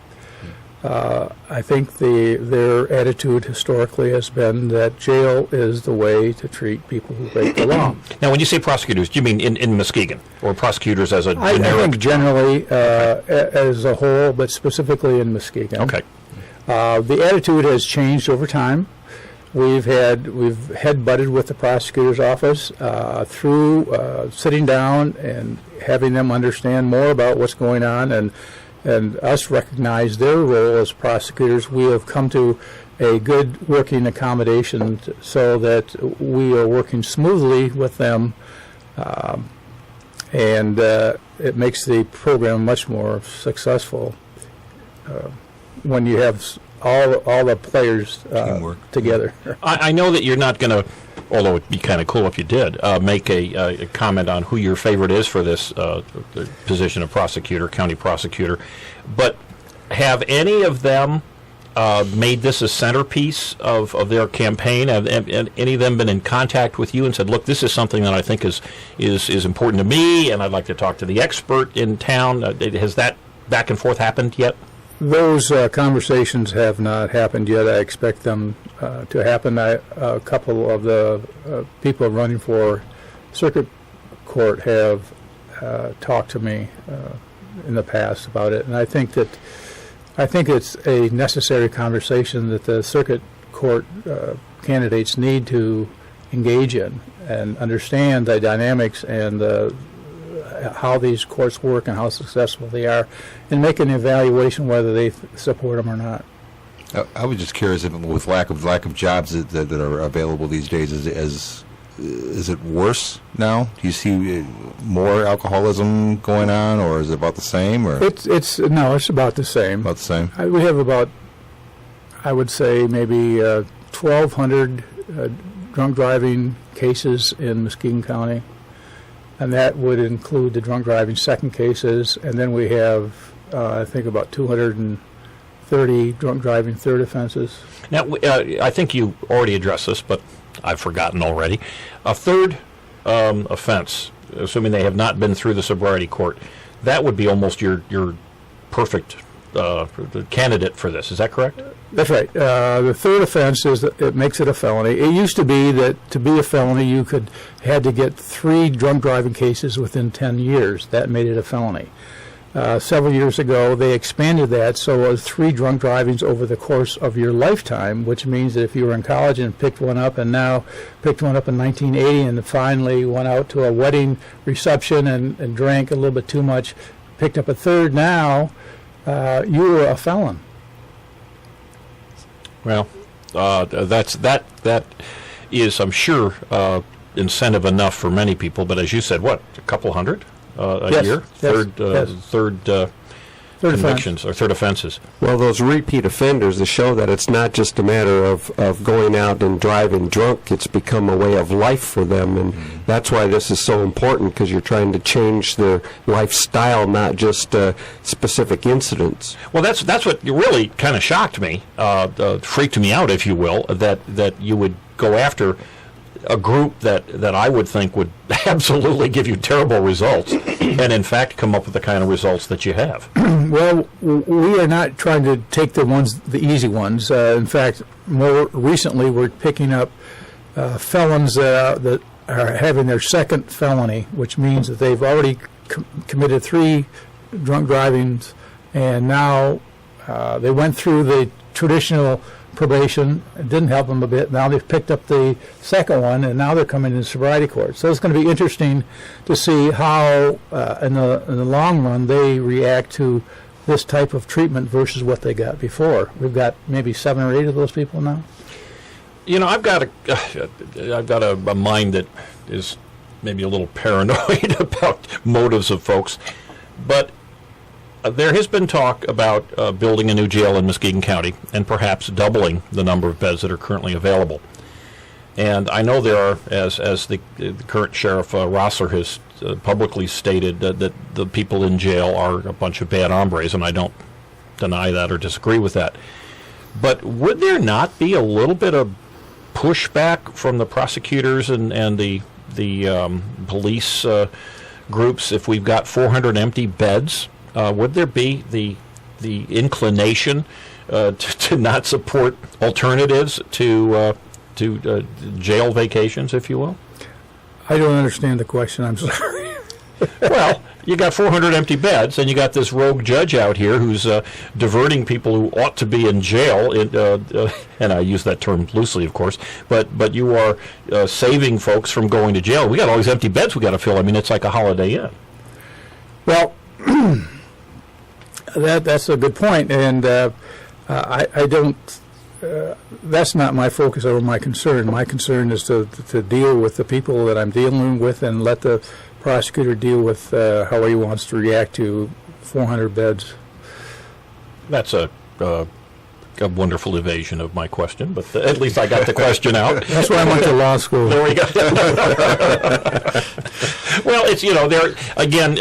I think their attitude historically has been that jail is the way to treat people who break the law. Now, when you say prosecutors, do you mean in Muskegon, or prosecutors as a generic? I think generally as a whole, but specifically in Muskegon. Okay. The attitude has changed over time. We've head-butted with the prosecutor's office through sitting down and having them understand more about what's going on, and us recognize their role as prosecutors. We have come to a good working accommodation so that we are working smoothly with them, and it makes the program much more successful when you have all the players together. I know that you're not going to, although it'd be kind of cool if you did, make a comment on who your favorite is for this position of prosecutor, county prosecutor, but have any of them made this a centerpiece of their campaign? Have any of them been in contact with you and said, look, this is something that I think is important to me, and I'd like to talk to the expert in town? Has that back and forth happened yet? Those conversations have not happened yet. I expect them to happen. A couple of the people running for circuit court have talked to me in the past about it, and I think it's a necessary conversation that the circuit court candidates need to engage in and understand the dynamics and how these courts work and how successful they are, and make an evaluation whether they support them or not. I was just curious if, with lack of jobs that are available these days, is it worse now? Do you see more alcoholism going on, or is it about the same? Or it's about the same. About the same. We have about, I would say, maybe 1,200 drunk driving cases in Muskegon County. And that would include the drunk driving second cases, and then we have, I think, about 230 drunk driving third offenses. Now, I think you already addressed this, but I've forgotten already. A third offense, assuming they have not been through the sobriety court, that would be almost your perfect candidate for this. Is that correct? That's right. The third offense is that it makes it a felony. It used to be that to be a felony, you had to get 3 drunk driving cases within 10 years. That made it a felony. Several years ago, they expanded that so it was 3 drunk drivings over the course of your lifetime, which means that if you were in college and picked one up and now picked one up in 1980 and finally went out to a wedding reception and drank a little bit too much, picked up a third now, you were a felon. Well, that is, I'm sure, incentive enough for many people. But as you said, what, a couple hundred a Yes, year? yes, Third convictions or third offenses. Well, those repeat offenders, they show that it's not just a matter of going out and driving drunk. It's become a way of life for them, and that's why this is so important, because you're trying to change their lifestyle, not just specific incidents. Well, that's what really kind of shocked me, freaked me out, if you will, that you would go after a group that I would think would absolutely give you terrible results, and in fact come up with the kind of results that you have. Well, we are not trying to take the easy ones. In fact, more recently, we're picking up felons that are having their second felony, which means that they've already committed 3 drunk drivings, and now they went through the traditional probation. It didn't help them a bit. Now they've picked up the second one, and now they're coming into sobriety court. So it's going to be interesting to see how, in the long run, they react to this type of treatment versus what they got before. We've got maybe 7 or 8 of those people now. You know, I've got a mind that is maybe a little paranoid about motives of folks, but there has been talk about building a new jail in Muskegon County and perhaps doubling the number of beds that are currently available. And I know there are, as the current Sheriff Rossler has publicly stated, that the people in jail are a bunch of bad hombres, and I don't deny that or disagree with that. But would there not be a little bit of pushback from the prosecutors and the police groups if we've got 400 empty beds? Would there be the inclination to not support alternatives to jail vacations, if you will? I don't understand the question. I'm sorry. Well, you got 400 empty beds, and you got this rogue judge out here who's diverting people who ought to be in jail. And I use that term loosely, of course. But you are saving folks from going to jail. We got all these empty beds we got to fill. I mean, it's like a Holiday Inn. Well, that's a good point, and I don't. That's not my focus or my concern. My concern is to deal with the people that I'm dealing with and let the prosecutor deal with how he wants to react to 400 beds. That's a wonderful evasion of my question, but at least I got the question out. That's why I went to law school. There we go. Well, it's, there again.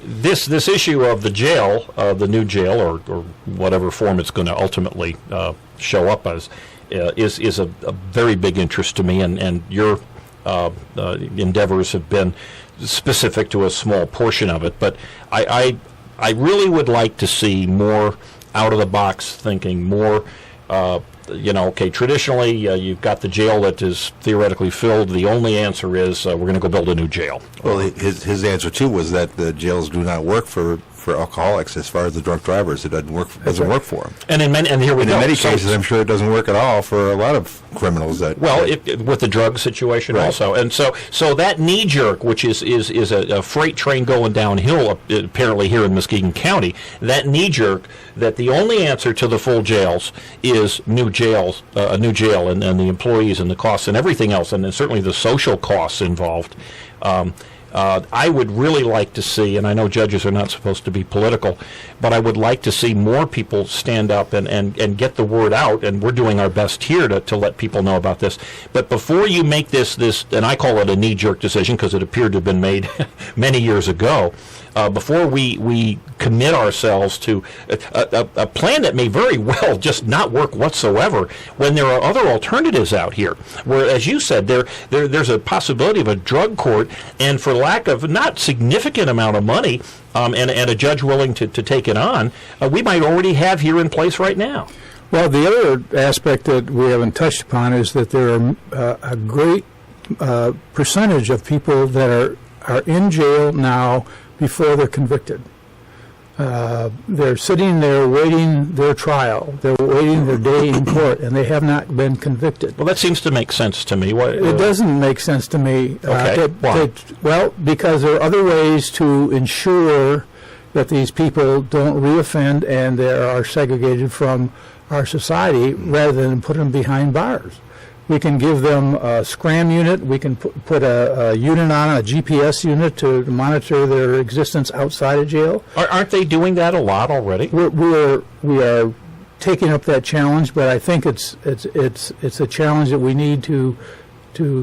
This issue of the jail, the new jail, or whatever form it's going to ultimately show up as, is a very big interest to me, and your endeavors have been specific to a small portion of it. But I really would like to see more out-of-the-box thinking, more, okay, traditionally you've got the jail that is theoretically filled. The only answer is we're going to go build a new jail. Well, his answer, too, was that the jails do not work for alcoholics as far as the drunk drivers. It doesn't work for them. And in many cases, I'm sure it doesn't work at all for a lot of criminals. With the drug situation, right. Also. And so that knee-jerk, which is a freight train going downhill, apparently here in Muskegon County, that knee-jerk that the only answer to the full jails is a new jail, and the employees and the costs and everything else, and certainly the social costs involved. I would really like to see, and I know judges are not supposed to be political, but I would like to see more people stand up and get the word out, and we're doing our best here to let people know about this. But before you make this, and I call it a knee-jerk decision because it appeared to have been made many years ago, before we commit ourselves to a plan that may very well just not work whatsoever when there are other alternatives out here. Where, as you said, there's a possibility of a drug court, and for lack of not significant amount of money and a judge willing to take it on, we might already have here in place right now. Well, the other aspect that we haven't touched upon is that there are a great percentage of people that are in jail now before they're convicted. They're sitting there waiting their trial. They're waiting their day in court, and they have not been convicted. Well, that seems to make sense to me. It doesn't make sense to me. Okay. Why? Well, because there are other ways to ensure that these people don't reoffend and they are segregated from our society rather than put them behind bars. We can give them a scram unit. We can put a unit on, a GPS unit to monitor their existence outside of jail. Aren't they doing that a lot already? We are taking up that challenge, but I think it's a challenge that we need to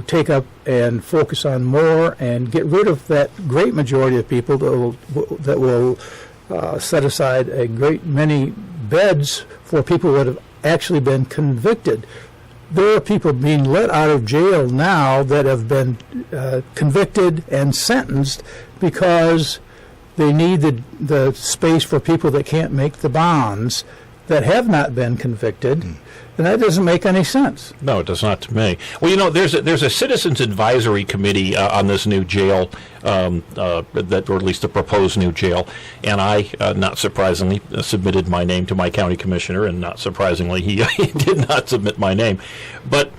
take up and focus on more and get rid of that great majority of people that will set aside a great many beds for people that have actually been convicted. There are people being let out of jail now that have been convicted and sentenced because they need the space for people that can't make the bonds that have not been convicted. And that doesn't make any sense. No, it does not to me. Well, you know, there's a citizens advisory committee on this new jail, or at least the proposed new jail, and I, not surprisingly, submitted my name to my county commissioner, and not surprisingly, he did not submit my name. But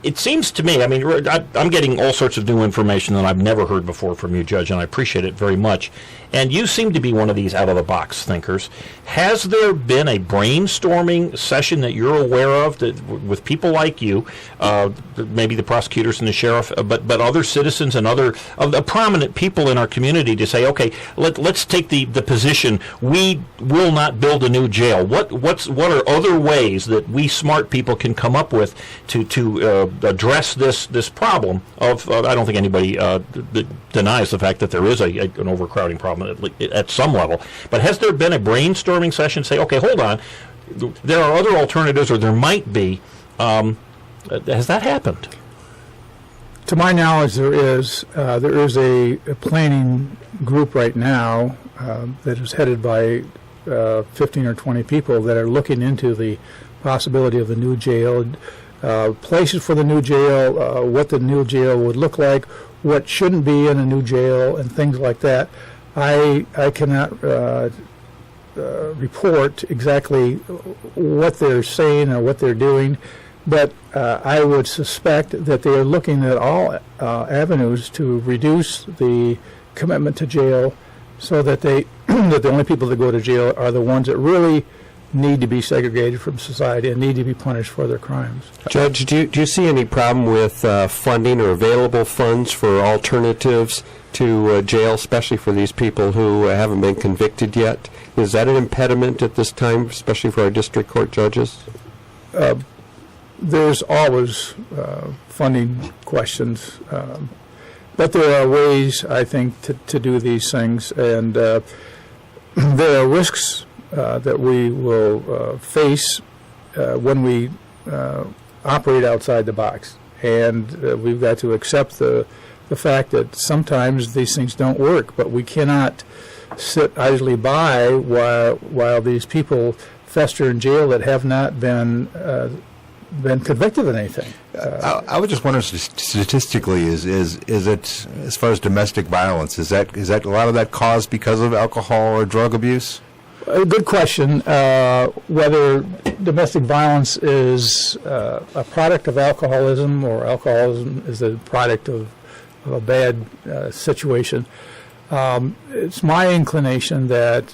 it seems to me, I mean, I'm getting all sorts of new information that I've never heard before from you, Judge, and I appreciate it very much. And you seem to be one of these out-of-the-box thinkers. Has there been a brainstorming session that you're aware of with people like you, maybe the prosecutors and the sheriff, but other citizens and other prominent people in our community to say, okay, let's take the position, we will not build a new jail. What are other ways that we smart people can come up with to address this problem of, I don't think anybody denies the fact that there is an overcrowding problem at some level, but has there been a brainstorming session say, okay, hold on, there are other alternatives, or there might be, has that happened? To my knowledge, there is a planning group right now that is headed by 15 or 20 people that are looking into the possibility of the new jail, places for the new jail, what the new jail would look like, what shouldn't be in a new jail, and things like that. I cannot report exactly what they're saying or what they're doing, but I would suspect that they are looking at all avenues to reduce the commitment to jail, so that that the only people that go to jail are the ones that really need to be segregated from society and need to be punished for their crimes. Judge, do you see any problem with funding or available funds for alternatives to jail, especially for these people who haven't been convicted yet? Is that an impediment at this time, especially for our district court judges? There's always funding questions, but there are ways, I think, to do these things, and there are risks that we will face when we operate outside the box, and we've got to accept the fact that sometimes these things don't work, but we cannot sit idly by while these people fester in jail that have not been convicted of anything. I was just wondering, statistically, is it, as far as domestic violence, is that a lot of that caused because of alcohol or drug abuse? A good question. Whether domestic violence is a product of alcoholism or alcoholism is a product of a bad situation. It's my inclination that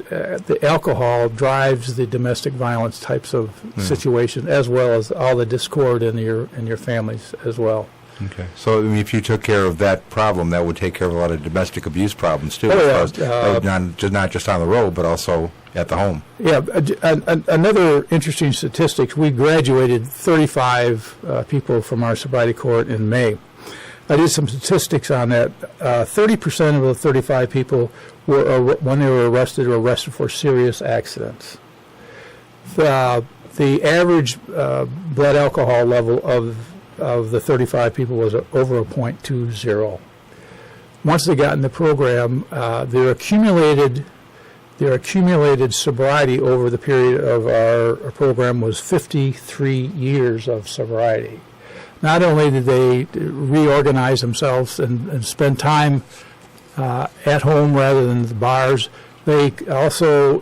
the alcohol drives the domestic violence types of situation, as well as all the discord in your families as well. Okay. So I mean, if you took care of that problem, that would take care of a lot of domestic abuse problems too, not just on the road, but also at the home. Yeah. Another interesting statistic: we graduated 35 people from our sobriety court in May. I did some statistics on that. 30% of the 35 people were, when they were arrested for serious accidents. The average blood alcohol level of the 35 people was over a .20. Once they got in the program, their accumulated sobriety over the period of our program was 53 years of sobriety. Not only did they reorganize themselves and spend time at home rather than the bars, they also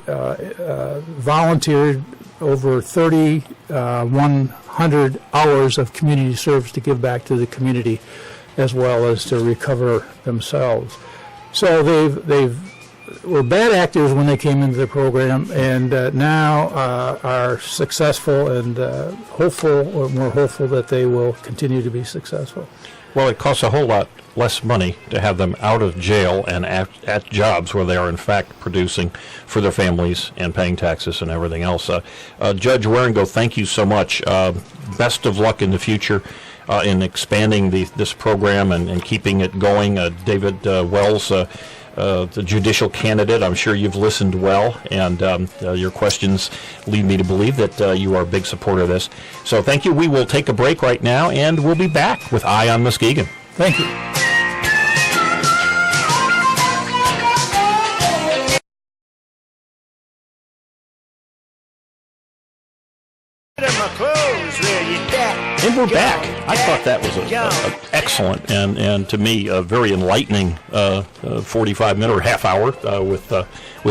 volunteered over 3,100 hours of community service to give back to the community, as well as to recover themselves. So they were bad actors when they came into the program, and now are successful and hopeful, or more hopeful, that they will continue to be successful. Well, it costs a whole lot less money to have them out of jail and at jobs where they are in fact producing for their families and paying taxes and everything else. Judge Waringo, thank you so much. Best of luck in the future in expanding this program and keeping it going. David Wells, the judicial candidate, I'm sure you've listened well, and your questions lead me to believe that you are a big supporter of this. So thank you. We will take a break right now, and we'll be back with Eye on Muskegon. Thank you. And we're back. I thought that was an excellent and to me a very enlightening 45-minute or half hour with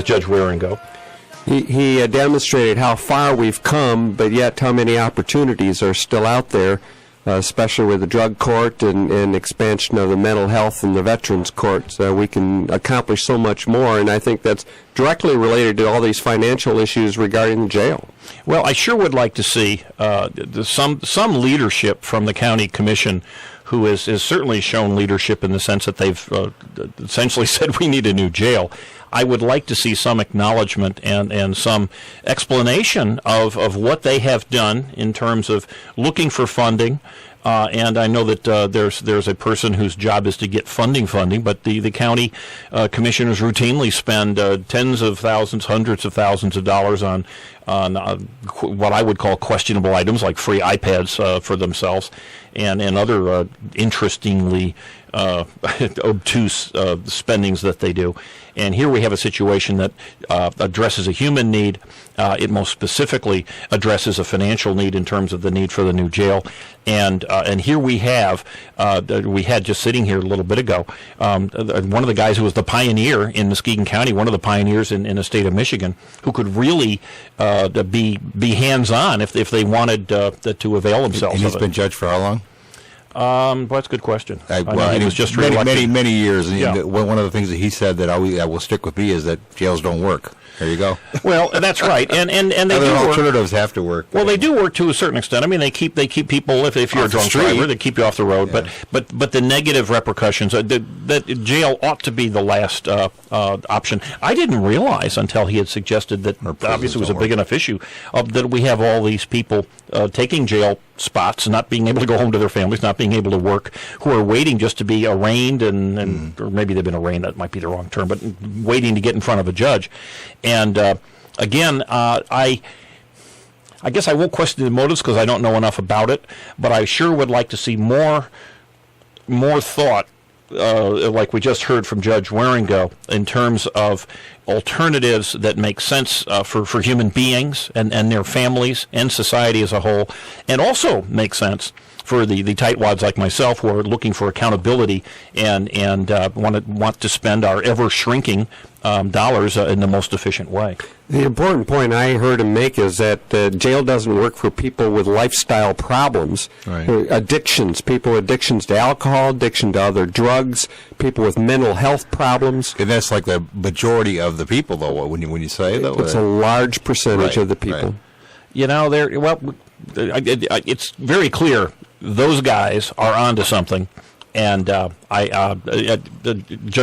Judge Waringo. He demonstrated how far we've come, but yet how many opportunities are still out there, especially with the drug court and expansion of the mental health and the veterans courts. We can accomplish so much more, and I think that's directly related to all these financial issues regarding the jail. Well, I sure would like to see some leadership from the county commission, who has certainly shown leadership in the sense that they've essentially said we need a new jail. I would like to see some acknowledgement and some explanation of what they have done in terms of looking for funding. And I know that there's a person whose job is to get funding, but the county commissioners routinely spend tens of thousands, hundreds of thousands of dollars on what I would call questionable items, like free iPads for themselves and other interestingly obtuse spendings that they do. And here we have a situation that addresses a human need. It most specifically addresses a financial need in terms of the need for the new jail. And here we had just sitting here a little bit ago, one of the guys who was the pioneer in Muskegon County, one of the pioneers in the state of Michigan, who could really be hands-on if they wanted to avail themselves and of it. He's been judged for how long? Well, that's a good question. He was just many years. And yeah. One of the things that he said that will stick with me is that jails don't work. There you go. Well, that's right, and they other do alternatives have to work. Well, they do work to a certain extent. I mean, they keep people if you're a drunk driver, they keep you off the road. Yeah. But the negative repercussions, that jail ought to be taking option. I didn't realize until he had suggested that obviously it was a big enough issue that we have all these people taking jail spots, not being able to go home to their families, not being able to work, who are waiting just to be arraigned or maybe they've been arraigned, that might be the wrong term, but waiting to get in front of a judge. And again, I guess I won't question the motives because I don't know enough about it, but I sure would like to see more thought, like we just heard from Judge Waringo, in terms of alternatives that make sense for human beings and their families and society as a whole, and also make sense for the tightwads like myself who are looking for accountability and want to spend our ever shrinking dollars in the most efficient way. The important point I heard him make is that jail doesn't work for people with lifestyle problems, right. Addictions, people with addictions to alcohol, addiction to other drugs, people with mental health problems. And that's like the majority of the people, though. When you say that, it's a large percentage of the people. Right. You know, it's very clear those guys are onto something. And Judge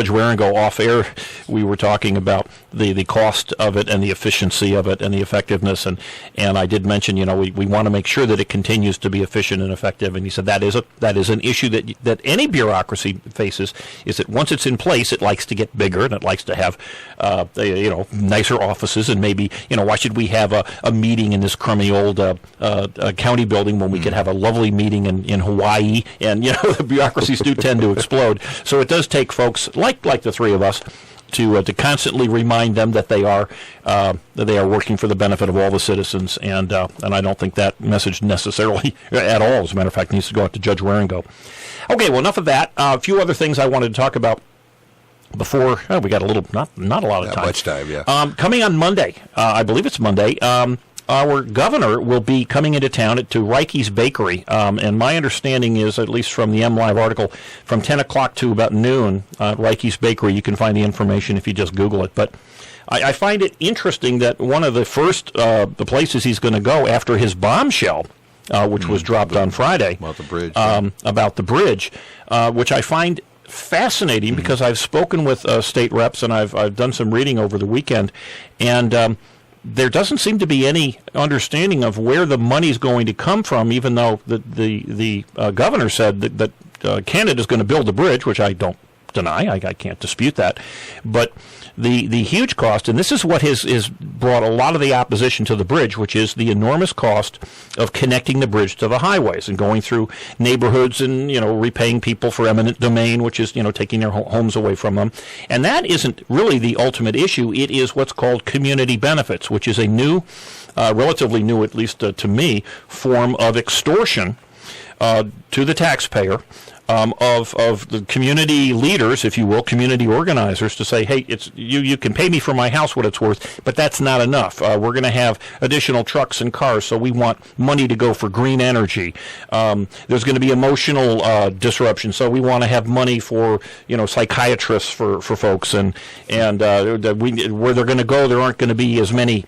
Waringo off air, we were talking about the cost of it and the efficiency of it and the effectiveness. And I did mention, we want to make sure that it continues to be efficient and effective. And he said that is an issue that any bureaucracy faces, is that once it's in place, it likes to get bigger and it likes to have nicer offices. And maybe, why should we have a meeting in this crummy old county building when we could have a lovely meeting in Hawaii? And, the bureaucracies do tend to explode. So it does take folks like the three of us to constantly remind them that they are working for the benefit of all the citizens, and I don't think that message necessarily at all, as a matter of fact, needs to go out to Judge Waringo. Okay, well, enough of that. A few other things I wanted to talk about before we got a little not a lot of time. Not much time, yeah. Coming on Monday, I believe it's Monday. Our governor will be coming into town to Reike's Bakery, and my understanding is, at least from the MLive article, from 10 o'clock to about noon, Reike's Bakery, you can find the information if you just Google it. But I find it interesting that one of the first the places he's going to go after his bombshell, which was dropped on Friday, about the bridge, which I find fascinating because I've spoken with state reps and I've done some reading over the weekend, and there doesn't seem to be any understanding of where the money's going to come from, even though the governor said that Canada's going to build the bridge, which I don't deny. I can't dispute that. But the huge cost, and this is what has brought a lot of the opposition to the bridge, which is the enormous cost of connecting the bridge to the highways and going through neighborhoods and, repaying people for eminent domain, which is, taking their homes away from them. And that isn't really the ultimate issue. It is what's called community benefits, which is a new, relatively new, at least to me, form of extortion to the taxpayer of the community leaders, if you will, community organizers, to say, hey, it's you can pay me for my house what it's worth, but that's not enough. We're going to have additional trucks and cars, so we want money to go for green energy. There's going to be emotional disruption, so we want to have money for psychiatrists for folks, and where they're going to go, there aren't going to be as many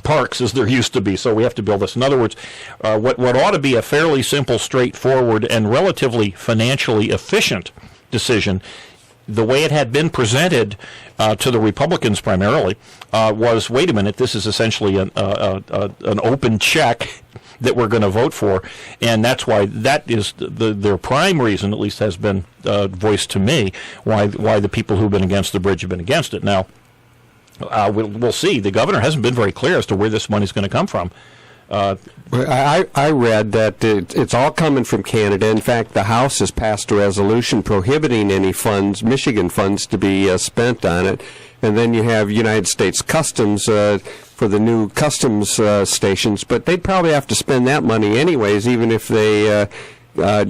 parks as there used to be, so we have to build this. In other words, what ought to be a fairly simple, straightforward, and relatively financially efficient decision, the way it had been presented to the Republicans primarily, was, wait a minute, this is essentially an open check that we're going to vote for, and that's why that is their prime reason, at least has been voiced to me, why the people who've been against the bridge have been against it. Now, we'll see. The governor hasn't been very clear as to where this money's going to come from. I read that it's all coming from Canada. In fact, the House has passed a resolution prohibiting any funds, Michigan funds, to be spent on it. And then you have United States Customs for the new customs stations, but they'd probably have to spend that money anyways, even if they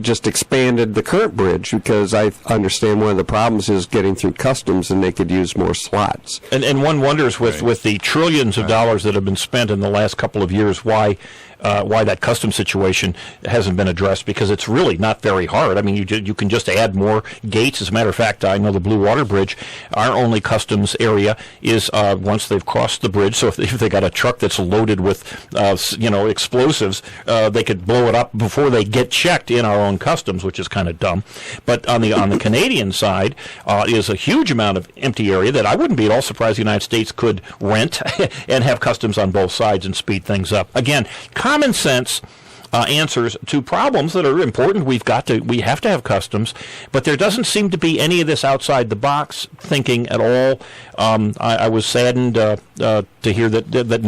just expanded the current bridge, because I understand one of the problems is getting through customs, and they could use more slots. And one wonders with the trillions of dollars that have been spent in the last couple of years, why that customs situation hasn't been addressed, because it's really not very hard. I mean, you can just add more gates. As a matter of fact, I know the Blue Water Bridge, our only customs area is once they've crossed the bridge. So if they got a truck that's loaded with explosives, they could blow it up before they get checked in our own customs, which is kind of dumb. But on the Canadian side is a huge amount of empty area that I wouldn't be at all surprised the United States could rent and have customs on both sides and speed things up. Again, common sense answers to problems that are important. We have to have customs, but there doesn't seem to be any of this outside the box thinking at all. I was saddened to hear that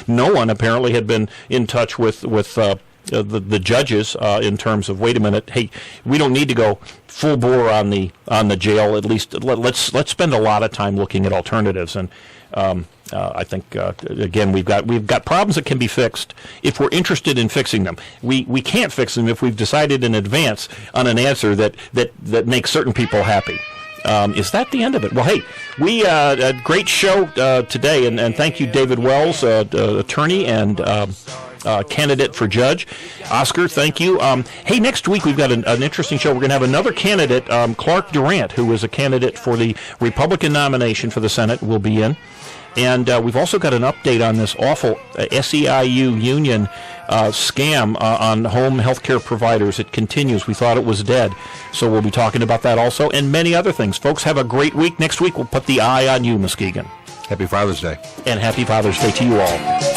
no one apparently had been in touch with the judges in terms of, wait a minute, hey, we don't need to go full bore on the jail. At least let's spend a lot of time looking at alternatives. And I think again we've got problems that can be fixed if we're interested in fixing them. We can't fix them if we've decided in advance on an answer that makes certain people happy. Is that the end of it? Well, hey, we a great show today, and thank you, David Wells, attorney and candidate for judge. Oscar, thank you. Hey, next week we've got an interesting show. We're going to have another candidate, Clark Durant, who is a candidate for the Republican nomination for the Senate, will be in. And we've also got an update on this awful SEIU union scam on home health care providers. It continues. We thought it was dead. So we'll be talking about that also and many other things. Folks, have a great week. Next week, we'll put the eye on you, Muskegon. Happy Father's Day. And happy Father's Day to you all.